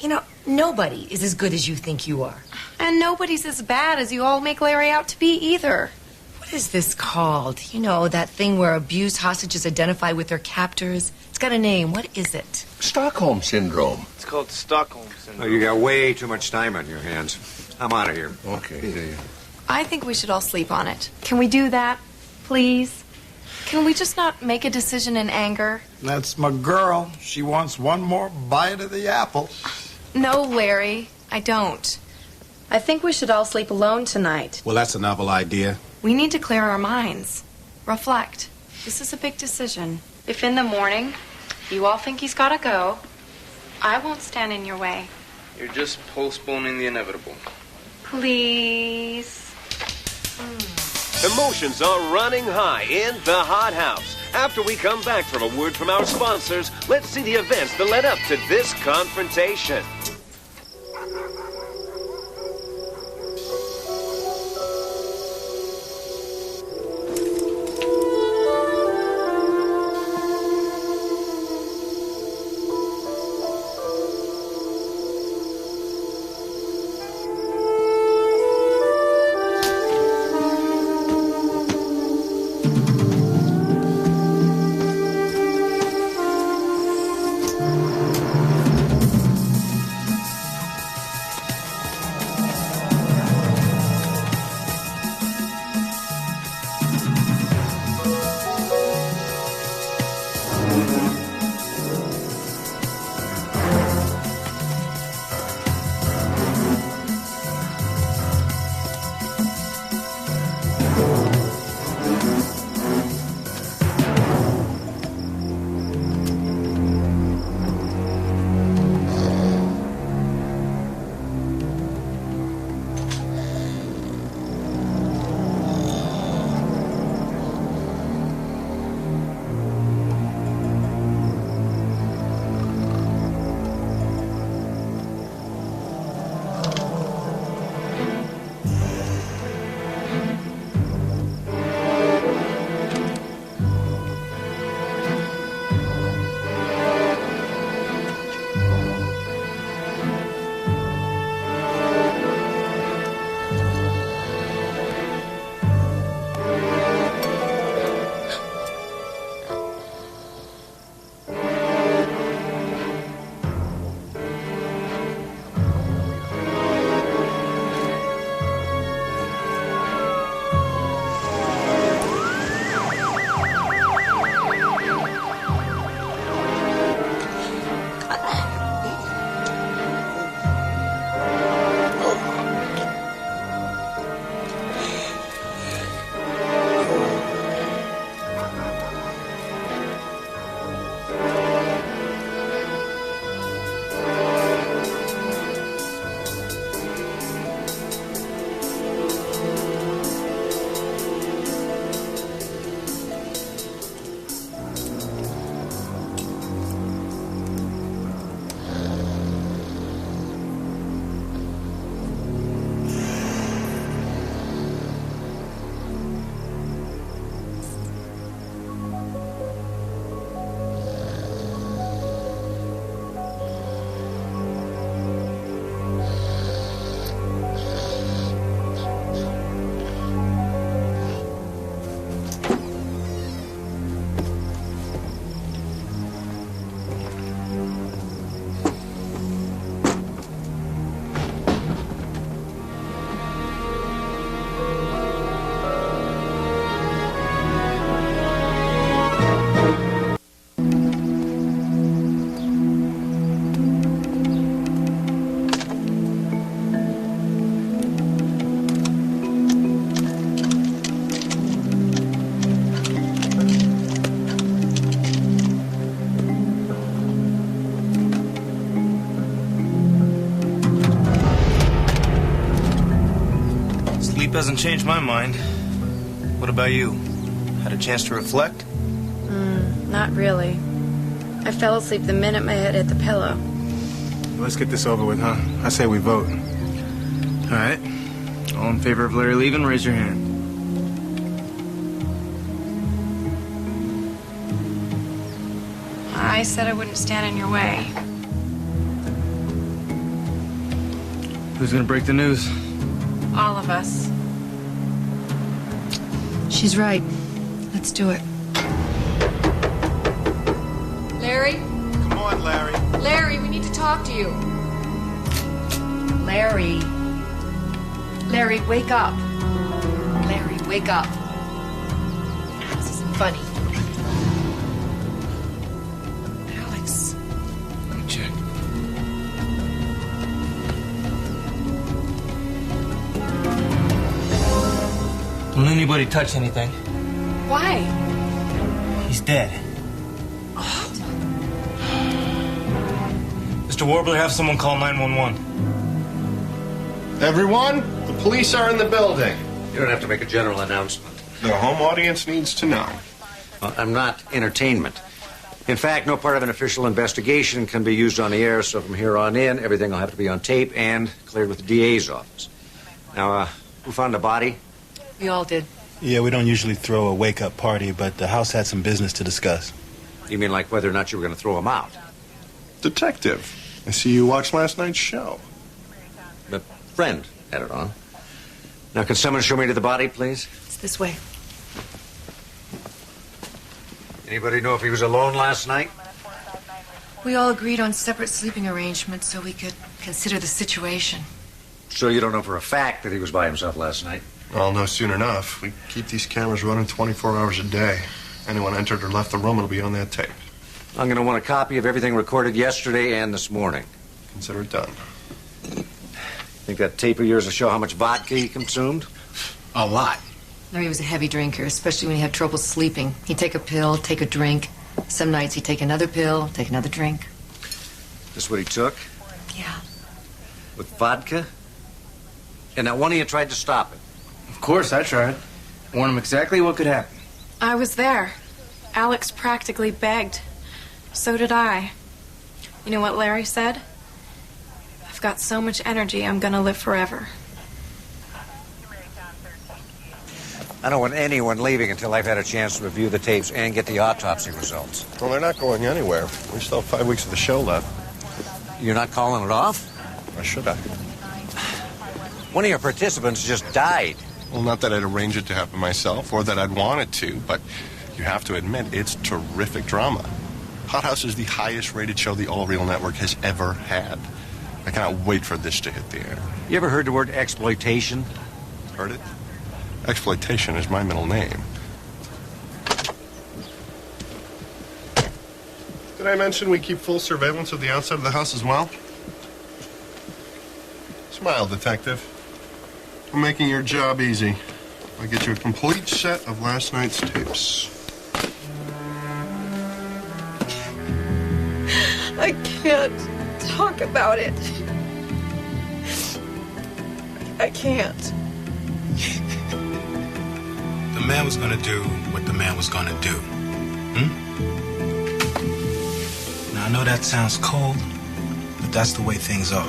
You know, nobody is as good as you think you are. And nobody's as bad as you all make Larry out to be either. What is this called? You know, that thing where abused hostages identify with their captors? It's got a name. What is it? Stockholm Syndrome. It's called Stockholm Syndrome. Oh, you got way too much time on your hands. I'm out of here. Okay. I think we should all sleep on it. Can we do that, please? Can we just not make a decision in anger? That's my girl. She wants one more bite of the apple. No, Larry, I don't. I think we should all sleep alone tonight. Well, that's a novel idea. We need to clear our minds. Reflect. This is a big decision. If in the morning you all think he's gotta go, I won't stand in your way. You're just postponing the inevitable. Please. Emotions are running high in the Hot House. After we come back from a word from our sponsors, let's see the events that led up to this confrontation. Sleep hasn't changed my mind. What about you? Had a chance to reflect? Not really. I fell asleep the minute my head hit the pillow. Let's get this over with, huh? I say we vote. All right. All in favor of Larry leaving, raise your hand. I said I wouldn't stand in your way. Who's gonna break the news? All of us. She's right. Let's do it. Larry? Come on, Larry. Larry, we need to talk to you. Larry. Larry, wake up. Larry, wake up. This isn't funny. Alex. Let me check. Don't let anybody touch anything. Why? He's dead. Mr. Warbler, have someone call 911. Everyone, the police are in the building. You don't have to make a general announcement. The home audience needs to know. Well, I'm not entertainment. In fact, no part of an official investigation can be used on the air, so from here on in, everything will have to be on tape and cleared with the DA's office. Now, who found the body? We all did. Yeah, we don't usually throw a wake-up party, but the house had some business to discuss. You mean like whether or not you were going to throw him out? Detective, I see you watched last night's show. The friend had it on. Now, can someone show me to the body, please? It's this way. Anybody know if he was alone last night? We all agreed on separate sleeping arrangements so we could consider the situation. So you don't know for a fact that he was by himself last night? I'll know soon enough. We keep these cameras running 24 hours a day. Anyone entered or left the room, it'll be on that tape. I'm going to want a copy of everything recorded yesterday and this morning. Consider it done. Think that tape of yours will show how much vodka he consumed? A lot. Larry was a heavy drinker, especially when he had trouble sleeping. He'd take a pill, take a drink. Some nights he'd take another pill, take another drink. This what he took? Yeah. With vodka? And now one of you tried to stop it. Of course, I tried. Warned him exactly what could happen. I was there. Alex practically begged. So did I. You know what Larry said? I've got so much energy, I'm gonna live forever. I don't want anyone leaving until I've had a chance to review the tapes and get the autopsy results. Well, they're not going anywhere. We still have 5 weeks of the show left. You're not calling it off? Or should I? One of your participants just died. Well, not that I'd arrange it to happen myself or that I'd want it to, but you have to admit, it's terrific drama. Hot House is the highest rated show the All Real Network has ever had. I cannot wait for this to hit the air. You ever heard the word exploitation? Heard it? Exploitation is my middle name. Did I mention we keep full surveillance of the outside of the house as well? Smile, detective. I'm making your job easy. I'll get you a complete set of last night's tapes. I can't talk about it. I can't. The man was gonna do what the man was gonna do. Now, I know that sounds cold, but that's the way things are.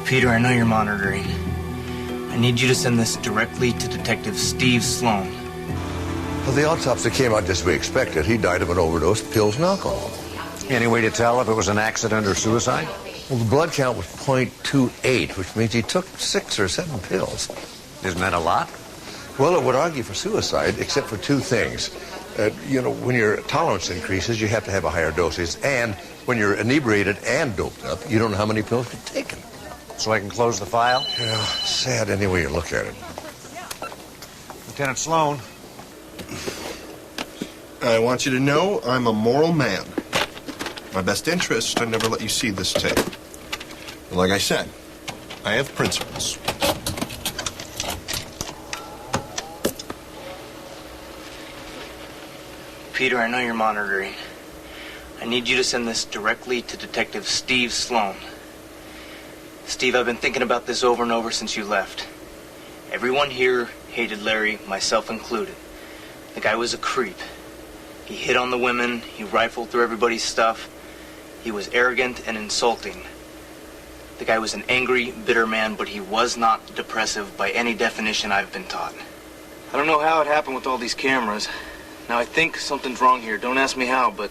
Peter, I know you're monitoring. I need you to send this directly to Detective Steve Sloan. Well, the autopsy came out just as we expected. He died of an overdose of pills and alcohol. Any way to tell if it was an accident or suicide? Well, the blood count was .28, which means he took 6 or 7 pills. Isn't that a lot? Well, it would argue for suicide, except for 2 things. When your tolerance increases, you have to have a higher dosage. And when you're inebriated and doped up, you don't know how many pills you've taken. So I can close the file? Yeah, sad any way you look at it. Lieutenant Sloan. I want you to know I'm a moral man. My best interest, I never let you see this tape. But like I said, I have principles. Peter, I know you're monitoring. I need you to send this directly to Detective Steve Sloan. Steve, I've been thinking about this over and over since you left. Everyone here hated Larry, myself included. The guy was a creep. He hit on the women, he rifled through everybody's stuff. He was arrogant and insulting. The guy was an angry, bitter man, but he was not depressive by any definition I've been taught. I don't know how it happened with all these cameras. Now, I think something's wrong here. Don't ask me how, but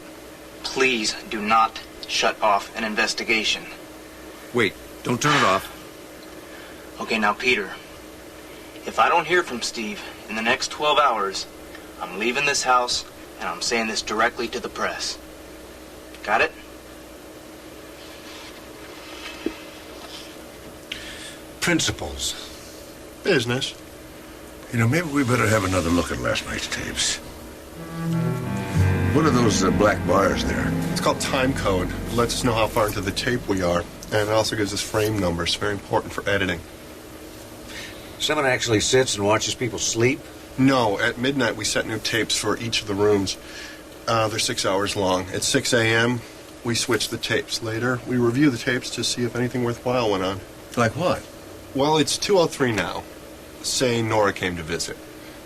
please do not shut off an investigation. Wait, don't turn it off. Okay, now, Peter, if I don't hear from Steve in the next 12 hours, I'm leaving this house, and I'm saying this directly to the press. Got it? Principles. Business. You know, maybe we better have another look at last night's tapes. What are those black bars there? It's called time code. It lets us know how far into the tape we are. And it also gives us frame numbers. Very important for editing. Someone actually sits and watches people sleep? No, at midnight we set new tapes for each of the rooms. They're 6 hours long. At 6 a.m., we switch the tapes. Later, we review the tapes to see if anything worthwhile went on. Like what? Well, it's 2:03 now. Say Nora came to visit.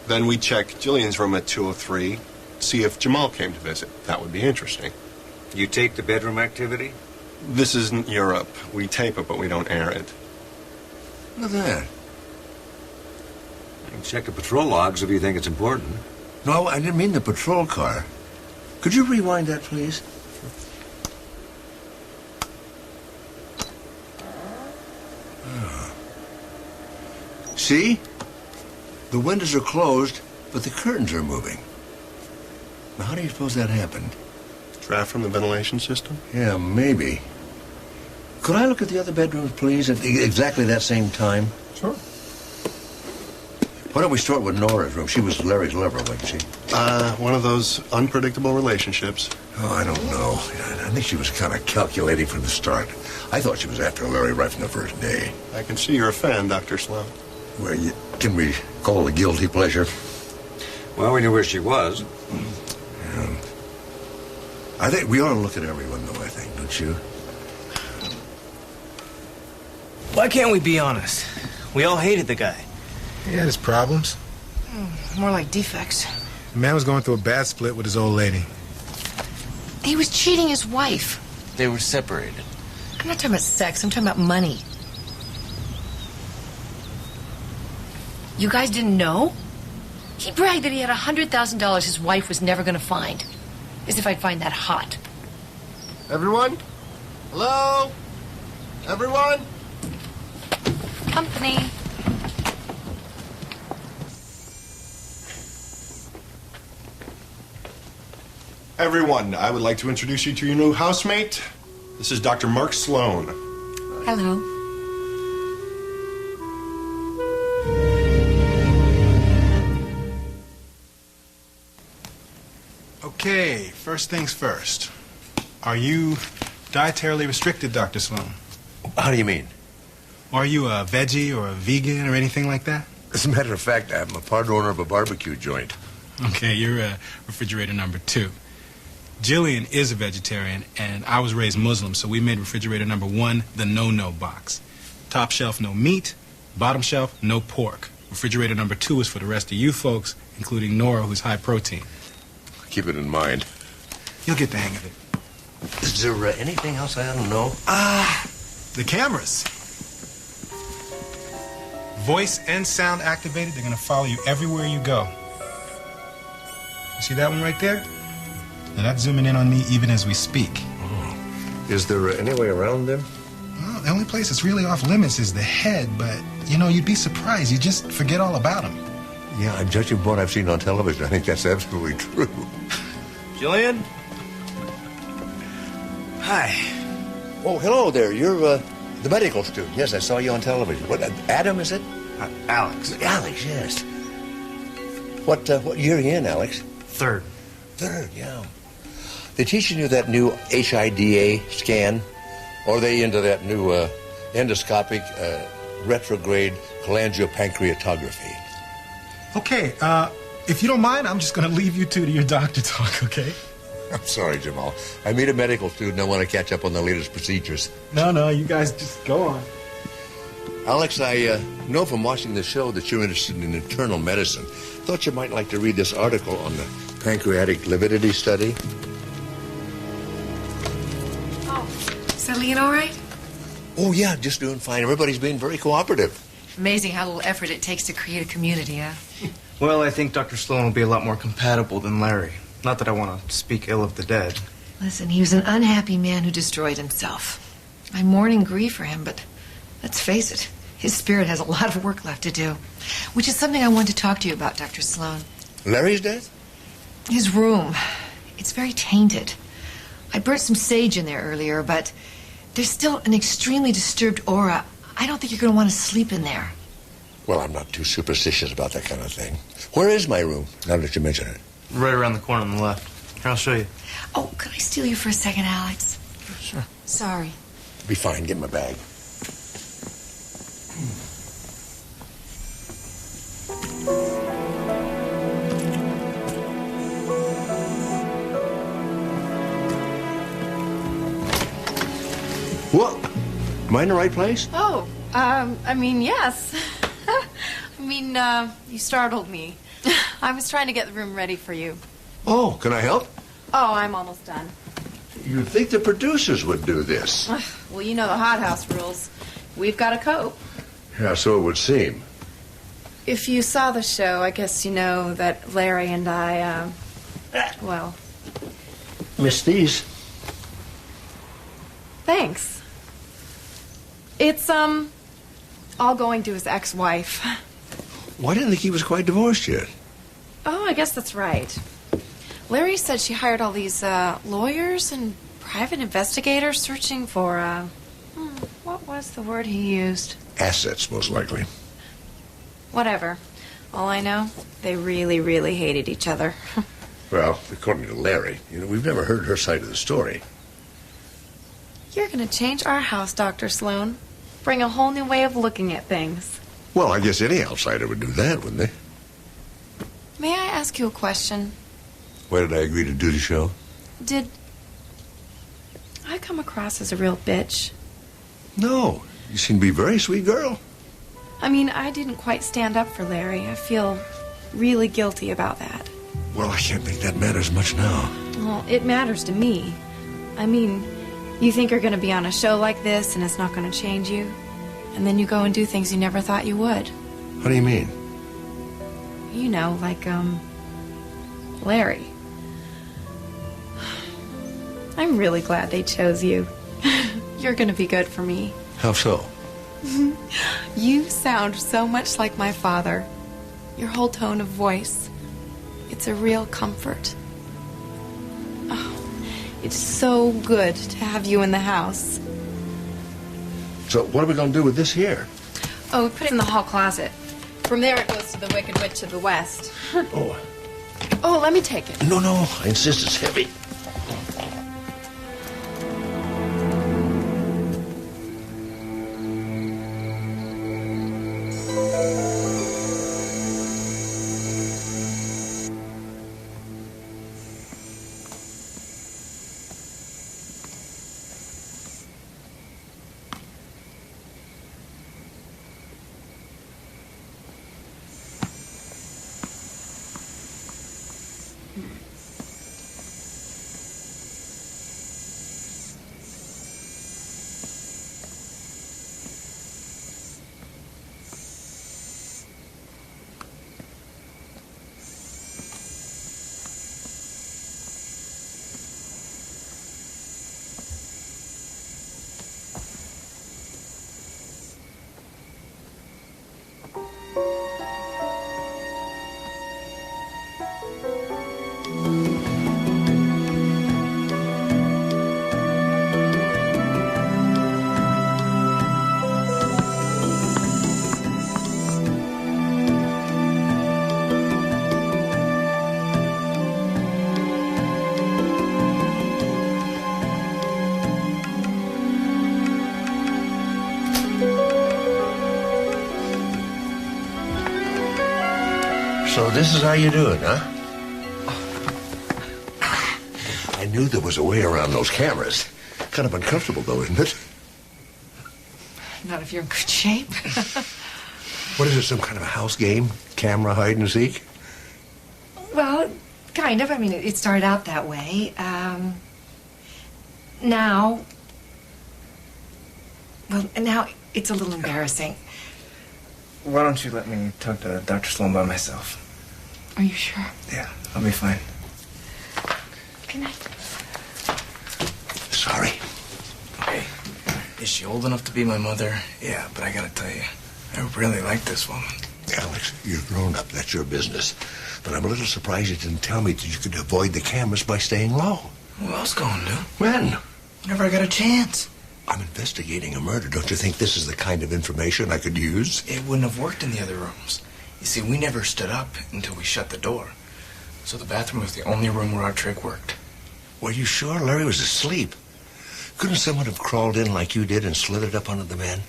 Then we check Jillian's room at 2:03, see if Jamal came to visit. That would be interesting. You tape the bedroom activity? This isn't Europe. We tape it, but we don't air it. Look at that. You can check the patrol logs if you think it's important. No, I didn't mean the patrol car. Could you rewind that, please? Oh. See? The windows are closed, but the curtains are moving. Now, how do you suppose that happened? Draft from the ventilation system? Yeah, maybe. Could I look at the other bedrooms, please, at exactly that same time? Sure. Why don't we start with Nora's room? She was Larry's lover, wasn't she? One of those unpredictable relationships. Oh, I don't know. I think she was kind of calculating from the start. I thought she was after Larry right from the first day. I can see you're a fan, Dr. Sloan. Well, can we call it a guilty pleasure? Well, we knew where she was. I think we ought to look at everyone, though, I think, don't you? Why can't we be honest? We all hated the guy. He had his problems. More like defects. The man was going through a bad split with his old lady. He was cheating his wife. They were separated. I'm not talking about sex, I'm talking about money. You guys didn't know? He bragged that he had $100,000 his wife was never going to find. As if I'd find that hot. Everyone? Hello? Everyone? Company. Everyone, I would like to introduce you to your new housemate. This is Dr. Mark Sloan. Hello. Okay, first things first. Are you dietarily restricted, Dr. Sloan? How do you mean? Are you a veggie or a vegan or anything like that? As a matter of fact, I'm a part owner of a barbecue joint. Okay, you're refrigerator number 2. Jillian is a vegetarian, and I was raised Muslim, so we made refrigerator number 1 the no-no box. Top shelf, no meat. Bottom shelf, no pork. Refrigerator number 2 is for the rest of you folks, including Nora, who's high protein. Keep it in mind. You'll get the hang of it. Is there anything else I ought to know? The cameras. Voice and sound activated. They're going to follow you everywhere you go. You see that one right there? Now that's zooming in on me even as we speak. Oh. Is there any way around them? Well, the only place that's really off limits is the head, but, you know, you'd be surprised. You just forget all about them. Yeah, I'm judging from what I've seen on television. I think that's absolutely true. Jillian? Hi. Oh, hello there. You're the medical student. Yes, I saw you on television. What, Adam, is it? Alex. Alex, yes. What year are you in, Alex? Third, yeah. They teaching you that new HIDA scan? Or are they into that new endoscopic retrograde cholangiopancreatography. Okay, if you don't mind, I'm just going to leave you two to your doctor talk, okay? I'm sorry, Jamal. I meet a medical student. I want to catch up on the latest procedures. No, you guys just go on. Alex, I know from watching the show that you're interested in internal medicine. Thought you might like to read this article on the pancreatic lividity study. Is Eileen all right? Oh, yeah, just doing fine. Everybody's being very cooperative. Amazing how little effort it takes to create a community, huh? Well, I think Dr. Sloan will be a lot more compatible than Larry. Not that I want to speak ill of the dead. Listen, he was an unhappy man who destroyed himself. I mourn and grieve for him, but let's face it, his spirit has a lot of work left to do, which is something I want to talk to you about, Dr. Sloan. Larry's death? His room. It's very tainted. I burnt some sage in there earlier, but there's still an extremely disturbed aura. I don't think you're going to want to sleep in there. Well, I'm not too superstitious about that kind of thing. Where is my room, now that you mention it? Right around the corner on the left. Here, I'll show you. Oh, could I steal you for a second, Alex? Sure. Sorry. Be fine. Get my bag. What? Am I in the right place? Oh, yes. You startled me. I was trying to get the room ready for you. Oh, can I help? Oh, I'm almost done. You'd think the producers would do this. Well, you know the hothouse rules. We've got to cope. Yeah, so it would seem. If you saw the show, I guess you know that Larry and I, well... Miss these. Thanks. It's, all going to his ex-wife. Why didn't think he was quite divorced yet? Oh, I guess that's right. Larry said she hired all these, lawyers and private investigators searching for, what was the word he used? Assets, most likely. Whatever. All I know, they really, really hated each other. Well, according to Larry, we've never heard her side of the story. You're gonna change our house, Dr. Sloan. Bring a whole new way of looking at things. Well, I guess any outsider would do that, wouldn't they? May I ask you a question? Why did I agree to do the show? Did I come across as a real bitch? No. You seem to be a very sweet girl. I mean, I didn't quite stand up for Larry. I feel really guilty about that. Well, I can't think that matters much now. Well, it matters to me. I mean, you think you're going to be on a show like this and it's not going to change you? And then you go and do things you never thought you would. What do you mean? You know, like, Larry. I'm really glad they chose you. You're going to be good for me. How so? You sound so much like my father. Your whole tone of voice. It's a real comfort. Oh, it's so good to have you in the house. So what are we going to do with this here? Oh, we put it in the hall closet. From there it goes to the Wicked Witch to the west. Oh. Oh, let me take it. No, I insist it's heavy. So this is how you do it, huh? I knew there was a way around those cameras. Kind of uncomfortable, though, isn't it? Not if you're in good shape. What is it, some kind of a house game? Camera hide and seek? Well, kind of. I mean, it started out that way. Now it's a little embarrassing. Why don't you let me talk to Dr. Sloan by myself? Are you sure? Yeah, I'll be fine. Good night. Sorry. Hey, is she old enough to be my mother? Yeah, but I gotta tell you, I really like this woman. Alex, you're grown up. That's your business. But I'm a little surprised you didn't tell me that you could avoid the cameras by staying low. Who else going to? When? Whenever I got a chance. I'm investigating a murder. Don't you think this is the kind of information I could use? It wouldn't have worked in the other rooms. You see, we never stood up until we shut the door. So the bathroom was the only room where our trick worked. Were you sure Larry was asleep? Couldn't someone have crawled in like you did and slithered up onto the bed?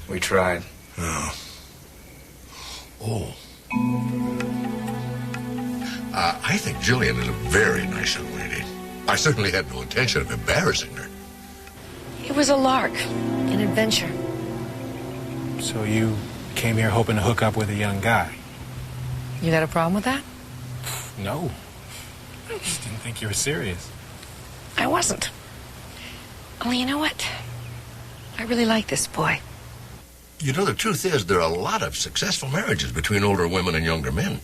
We tried. Oh. I think Jillian is a very nice young lady. I certainly had no intention of embarrassing her. It was a lark, an adventure. So you came here hoping to hook up with a young guy? You got a problem with that? No. I just didn't think you were serious. I wasn't. Only you know what? I really like this boy. You know, the truth is there are a lot of successful marriages between older women and younger men.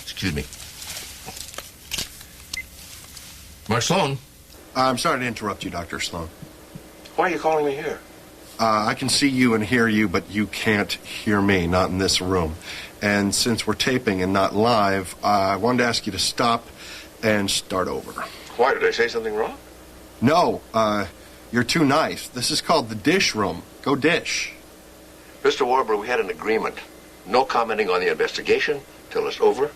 Excuse me. Mark Sloan. I'm sorry to interrupt you, Dr. Sloan. Why are you calling me here? I can see you and hear you, but you can't hear me, not in this room. And since we're taping and not live, I wanted to ask you to stop and start over. Why? Did I say something wrong? No, you're too nice. This is called the dish room. Go dish. Mr. Warburg, we had an agreement. No commenting on the investigation till it's over.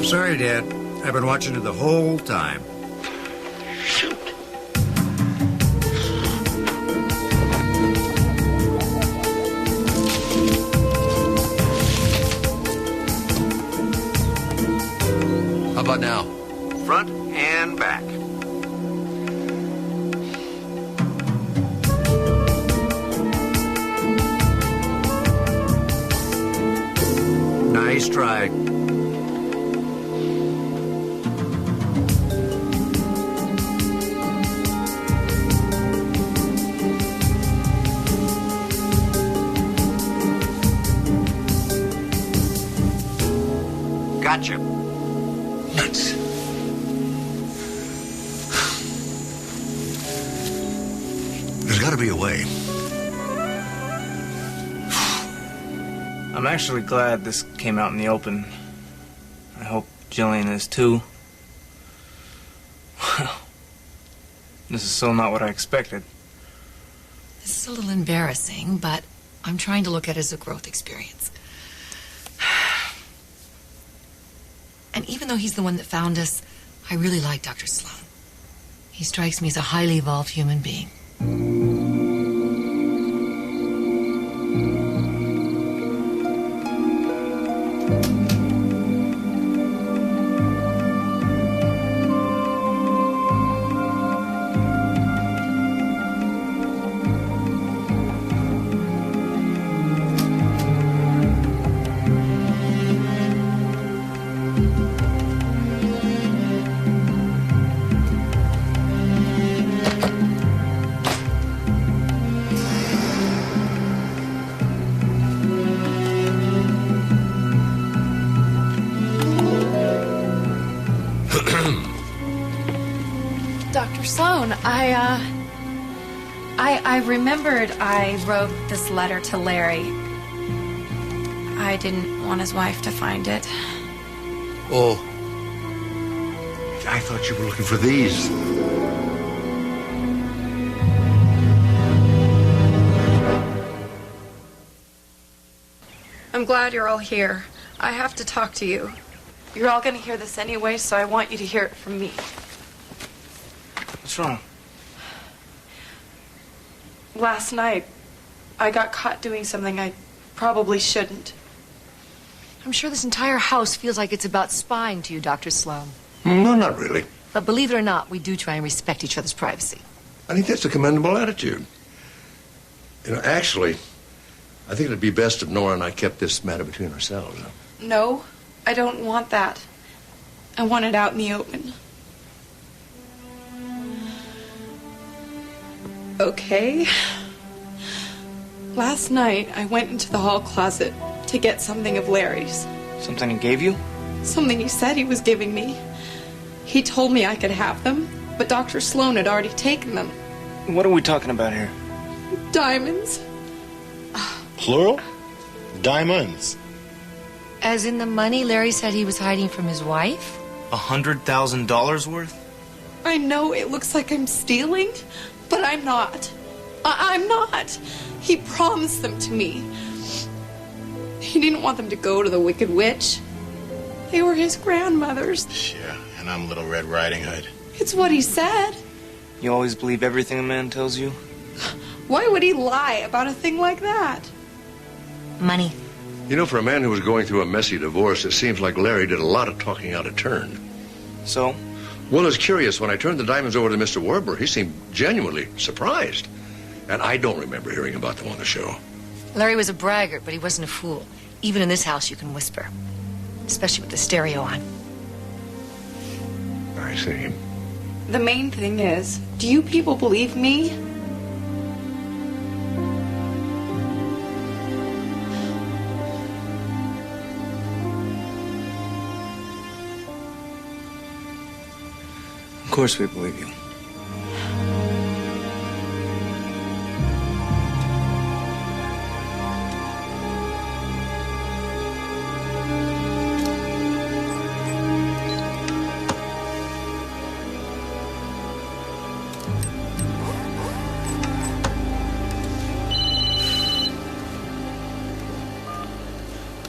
Sorry, Dad. I've been watching it the whole time. Shoot. How about now? Front and back. Nice try. Gotcha. Nuts. There's got to be a way. I'm actually glad this came out in the open. I hope Jillian is too. Well, this is so not what I expected. This is a little embarrassing, but I'm trying to look at it as a growth experience. And even though he's the one that found us, I really like Dr. Sloan. He strikes me as a highly evolved human being. Dr. Sloan, I remembered I wrote this letter to Larry. I didn't want his wife to find it. Oh. I thought you were looking for these. I'm glad you're all here. I have to talk to you. You're all going to hear this anyway, so I want you to hear it from me. What's wrong? Last night, I got caught doing something I probably shouldn't. I'm sure this entire house feels like it's about spying to you, Dr. Sloan. No, not really. But believe it or not, we do try and respect each other's privacy. I think that's a commendable attitude. You know, actually, I think it'd be best if Nora and I kept this matter between ourselves. No, I don't want that. I want it out in the open. Okay. Last night, I went into the hall closet to get something of Larry's. Something he gave you? Something he said he was giving me. He told me I could have them, but Dr. Sloan had already taken them. What are we talking about here? Diamonds. Plural? Diamonds. As in the money Larry said he was hiding from his wife? $100,000 worth? I know it looks like I'm stealing, but I'm not. I'm not. He promised them to me. He didn't want them to go to the Wicked Witch. They were his grandmother's. Yeah, and I'm Little Red Riding Hood. It's what he said. You always believe everything a man tells you? Why would he lie about a thing like that? Money. You know, for a man who was going through a messy divorce, it seems like Larry did a lot of talking out of turn. So? Well, it's curious. When I turned the diamonds over to Mr. Warbler, he seemed genuinely surprised. And I don't remember hearing about them on the show. Larry was a braggart, but he wasn't a fool. Even in this house, you can whisper. Especially with the stereo on. I see. The main thing is, do you people believe me? Of course we believe you.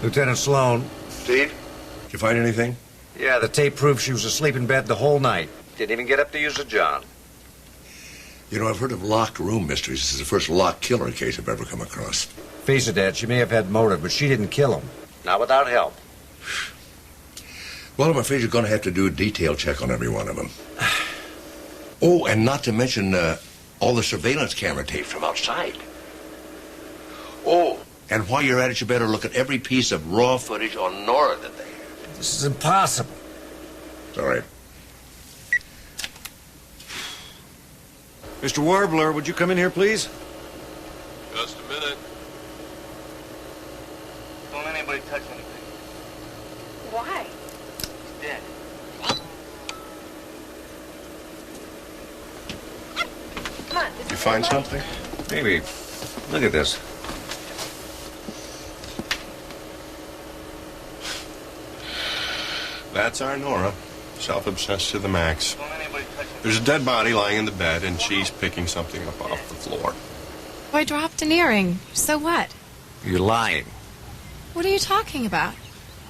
Lieutenant Sloan. Steve, did you find anything? Yeah, the tape proves she was asleep in bed the whole night. Didn't even get up to use the John. You know, I've heard of locked room mysteries. This is the first locked killer case I've ever come across. Face it, Dad, she may have had motive, but she didn't kill him. Not without help. Well, I'm afraid you're going to have to do a detailed check on every one of them. Oh, and not to mention all the surveillance camera tapes from outside. Oh, and while you're at it, you better look at every piece of raw footage on Nora that they have. This is impossible. It's all right. Mr. Warbler, would you come in here, please? Just a minute. Don't let anybody touch anything. Why? He's dead. Come on. You find something? Maybe. Look at this. That's our Nora. Self-obsessed to the max. Don't let anybody touch anything. There's a dead body lying in the bed, and she's picking something up off the floor. Oh, I dropped an earring. So what? You're lying. What are you talking about?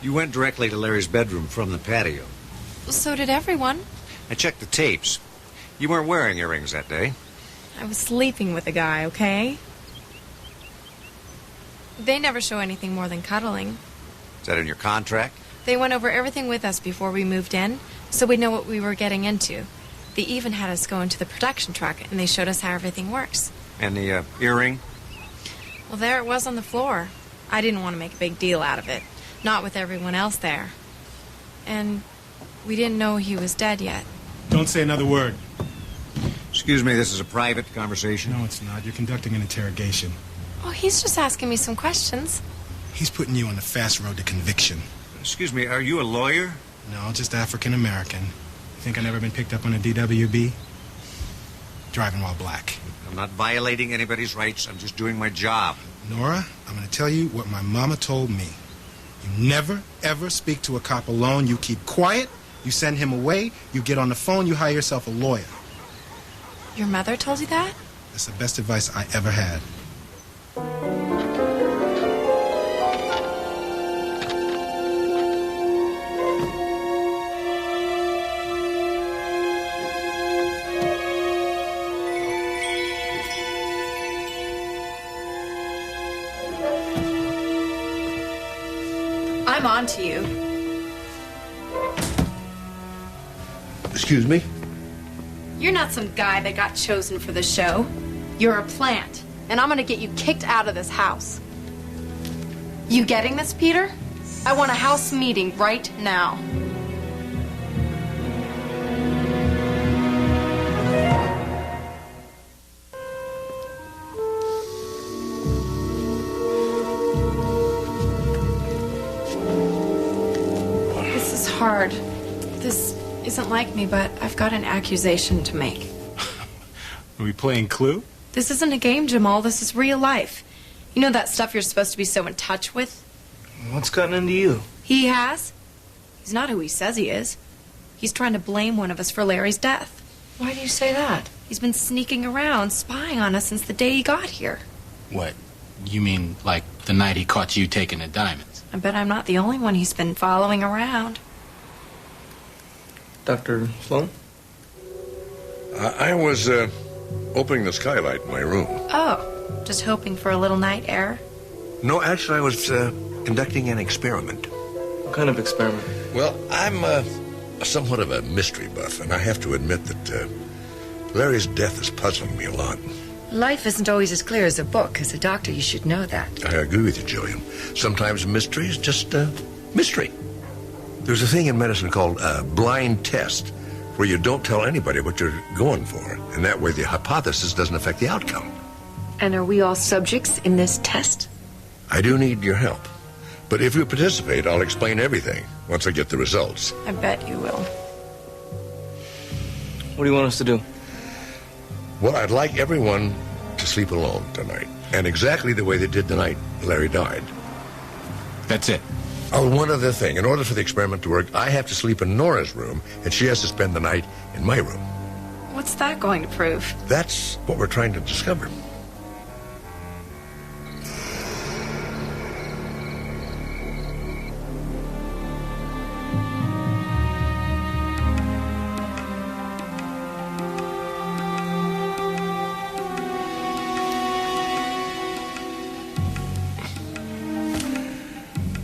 You went directly to Larry's bedroom from the patio. Well, so did everyone. I checked the tapes. You weren't wearing earrings that day. I was sleeping with a guy, okay? They never show anything more than cuddling. Is that in your contract? They went over everything with us before we moved in, so we'd know what we were getting into. They even had us go into the production truck, and they showed us how everything works. And the earring? Well, there it was on the floor. I didn't want to make a big deal out of it. Not with everyone else there. And we didn't know he was dead yet. Don't say another word. Excuse me, this is a private conversation? No, it's not. You're conducting an interrogation. Oh, he's just asking me some questions. He's putting you on the fast road to conviction. Excuse me, are you a lawyer? No, just African American. You think I've never been picked up on a DWB? Driving while black. I'm not violating anybody's rights. I'm just doing my job. Nora, I'm going to tell you what my mama told me. You never, ever speak to a cop alone. You keep quiet. You send him away. You get on the phone. You hire yourself a lawyer. Your mother told you that? That's the best advice I ever had. I'm on to you. Excuse me? You're not some guy that got chosen for the show. You're a plant, and I'm gonna get you kicked out of this house. You getting this, Peter? I want a house meeting right now. This is hard. This isn't like me, but I've got an accusation to make. Are we playing Clue? This isn't a game, Jamal. This is real life. You know that stuff you're supposed to be so in touch with? What's gotten into you? He has. He's not who he says he is. He's trying to blame one of us for Larry's death. Why do you say that? He's been sneaking around, spying on us since the day he got here. What? You mean like the night he caught you taking the diamonds? I bet I'm not the only one he's been following around. Dr. Sloan? I was opening the skylight in my room. Oh, just hoping for a little night air? No, actually, I was conducting an experiment. What kind of experiment? Well, I'm somewhat of a mystery buff, and I have to admit that Larry's death is puzzling me a lot. Life isn't always as clear as a book. As a doctor, you should know that. I agree with you, Jillian. Sometimes mystery is just mystery. There's a thing in medicine called a blind test, where you don't tell anybody what you're going for, and that way the hypothesis doesn't affect the outcome. And are we all subjects in this test? I do need your help. But if you participate, I'll explain everything once I get the results. I bet you will. What do you want us to do? Well, I'd like everyone to sleep alone tonight, and exactly the way they did the night Larry died. That's it. Oh, one other thing. In order for the experiment to work, I have to sleep in Nora's room, and she has to spend the night in my room. What's that going to prove? That's what we're trying to discover.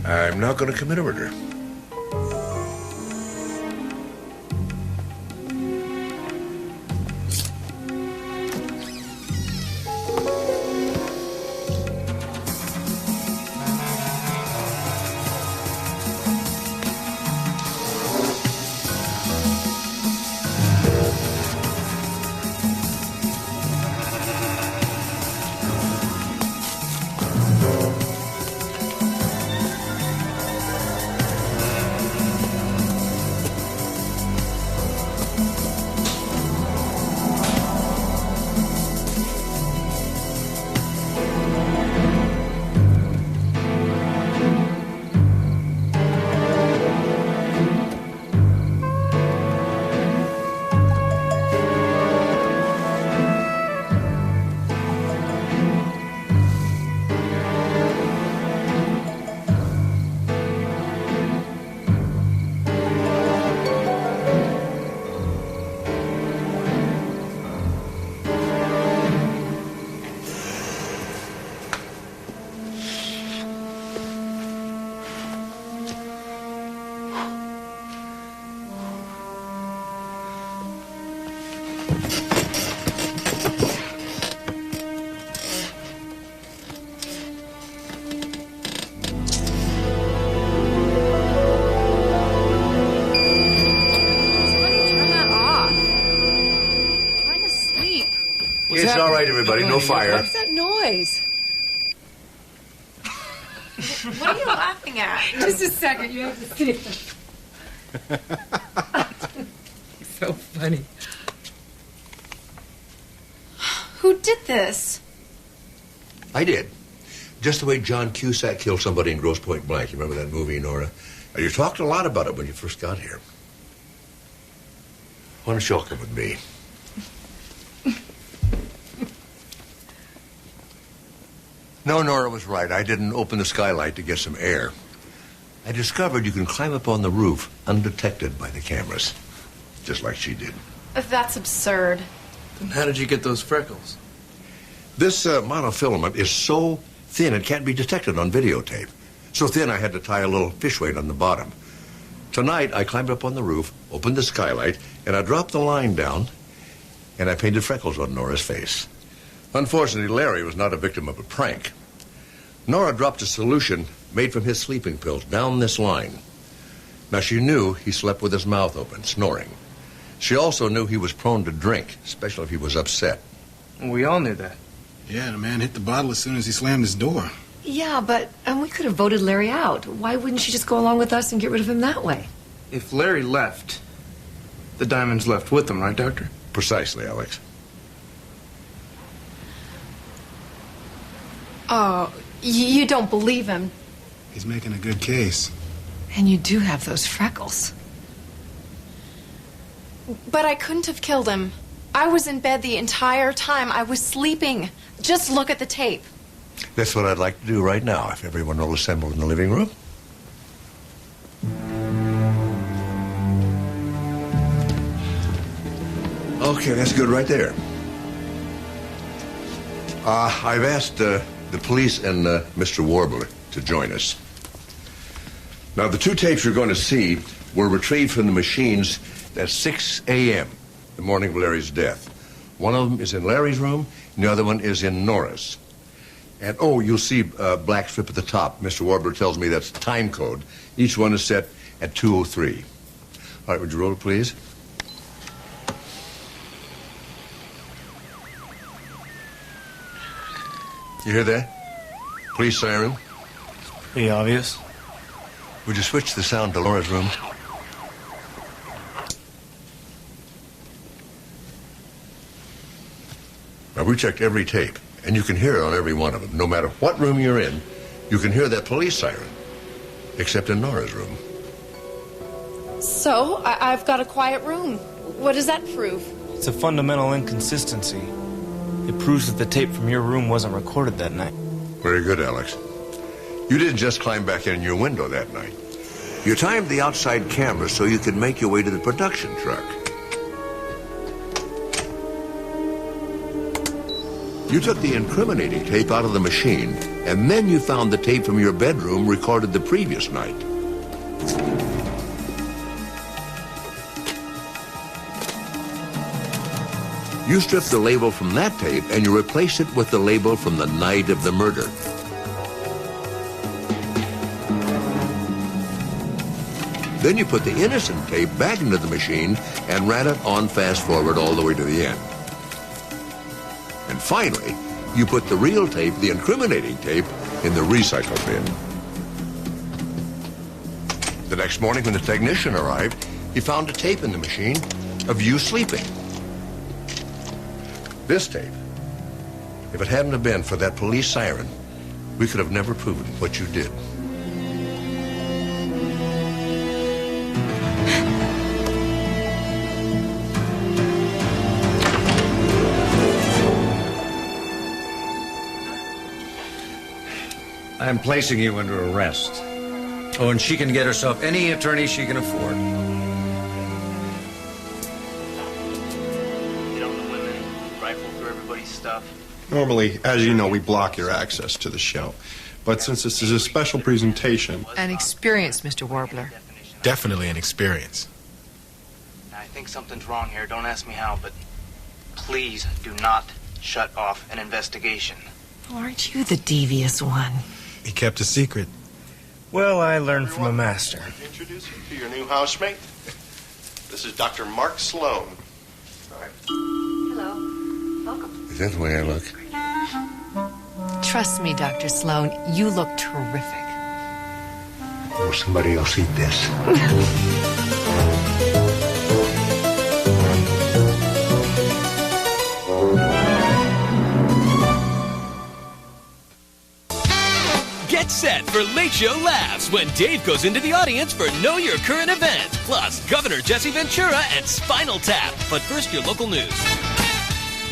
I'm not going to commit a murder. It's all right, everybody. No fire. What's that noise? What are you laughing at? Just a second, you have to see it. So funny. Who did this? I did. Just the way John Cusack killed somebody in Grosse Pointe Blank. You remember that movie, Nora? You talked a lot about it when you first got here. Why don't you all come with me? No, Nora was right. I didn't open the skylight to get some air. I discovered you can climb up on the roof undetected by the cameras, just like she did. That's absurd. Then how did you get those freckles? This monofilament is so thin it can't be detected on videotape. so thin I had to tie a little fish weight on the bottom. Tonight, I climbed up on the roof, opened the skylight, and I dropped the line down, and I painted freckles on Nora's face. Unfortunately, Larry was not a victim of a prank. Nora dropped a solution made from his sleeping pills down this line. Now, she knew he slept with his mouth open, snoring. She also knew he was prone to drink, especially if he was upset. We all knew that. Yeah, the man hit the bottle as soon as he slammed his door. Yeah, but we could have voted Larry out. Why wouldn't she just go along with us and get rid of him that way? If Larry left, the diamonds left with him, right, Doctor? Precisely, Alex. Oh, you don't believe him. He's making a good case. And you do have those freckles. But I couldn't have killed him. I was in bed the entire time. I was sleeping. Just look at the tape. That's what I'd like to do right now, if everyone will assemble in the living room. Okay, that's good right there. I've asked the police and Mr. Warbler to join us. Now, the two tapes you're going to see were retrieved from the machines at 6 a.m., the morning of Larry's death. One of them is in Larry's room, and the other one is in Nora's. And, you'll see a black strip at the top. Mr. Warbler tells me that's time code. Each one is set at 2:03. All right, would you roll it, please? You hear that? Police siren. Pretty obvious. Would you switch the sound to Laura's room? Now, we checked every tape, and you can hear it on every one of them. No matter what room you're in, you can hear that police siren, except in Nora's room. So, I've got a quiet room. What does that prove? It's a fundamental inconsistency. It proves that the tape from your room wasn't recorded that night. Very good, Alex. You didn't just climb back in your window that night. You timed the outside camera so you could make your way to the production truck. You took the incriminating tape out of the machine, and then you found the tape from your bedroom recorded the previous night. You stripped the label from that tape, and you replaced it with the label from the night of the murder. Then you put the innocent tape back into the machine and ran it on fast forward all the way to the end. And finally, you put the real tape, the incriminating tape, in the recycle bin. The next morning when the technician arrived, he found a tape in the machine of you sleeping. This tape, if it hadn't have been for that police siren, we could have never proven what you did. I'm placing you under arrest. Oh, and she can get herself any attorney she can afford. Get on the women, rifle through everybody's stuff. Normally, as you know, we block your access to the show. But since this is a special presentation... An experience, Mr. Warbler. Definitely an experience. I think something's wrong here. Don't ask me how, but please do not shut off an investigation. Oh, aren't you the devious one? He kept a secret. Well, I learned from a master. Introduce you to your new housemate. This is Dr. Mark Sloan. Hello. Welcome. Is that the way I look? Trust me, Dr. Sloan, you look terrific. Will somebody else eat this? Get set for Late Show Laughs when Dave goes into the audience for Know Your Current Event, plus Governor Jesse Ventura and Spinal Tap. But first, your local news.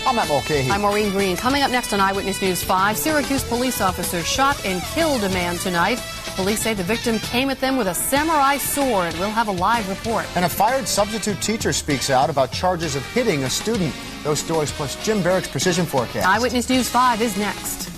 I'm Matt Mulcahy. I'm Maureen Green. Coming up next on Eyewitness News 5, Syracuse police officer shot and killed a man tonight. Police say the victim came at them with a samurai sword. We'll have a live report. And a fired substitute teacher speaks out about charges of hitting a student. Those stories plus Jim Barrick's precision forecast. Eyewitness News 5 is next.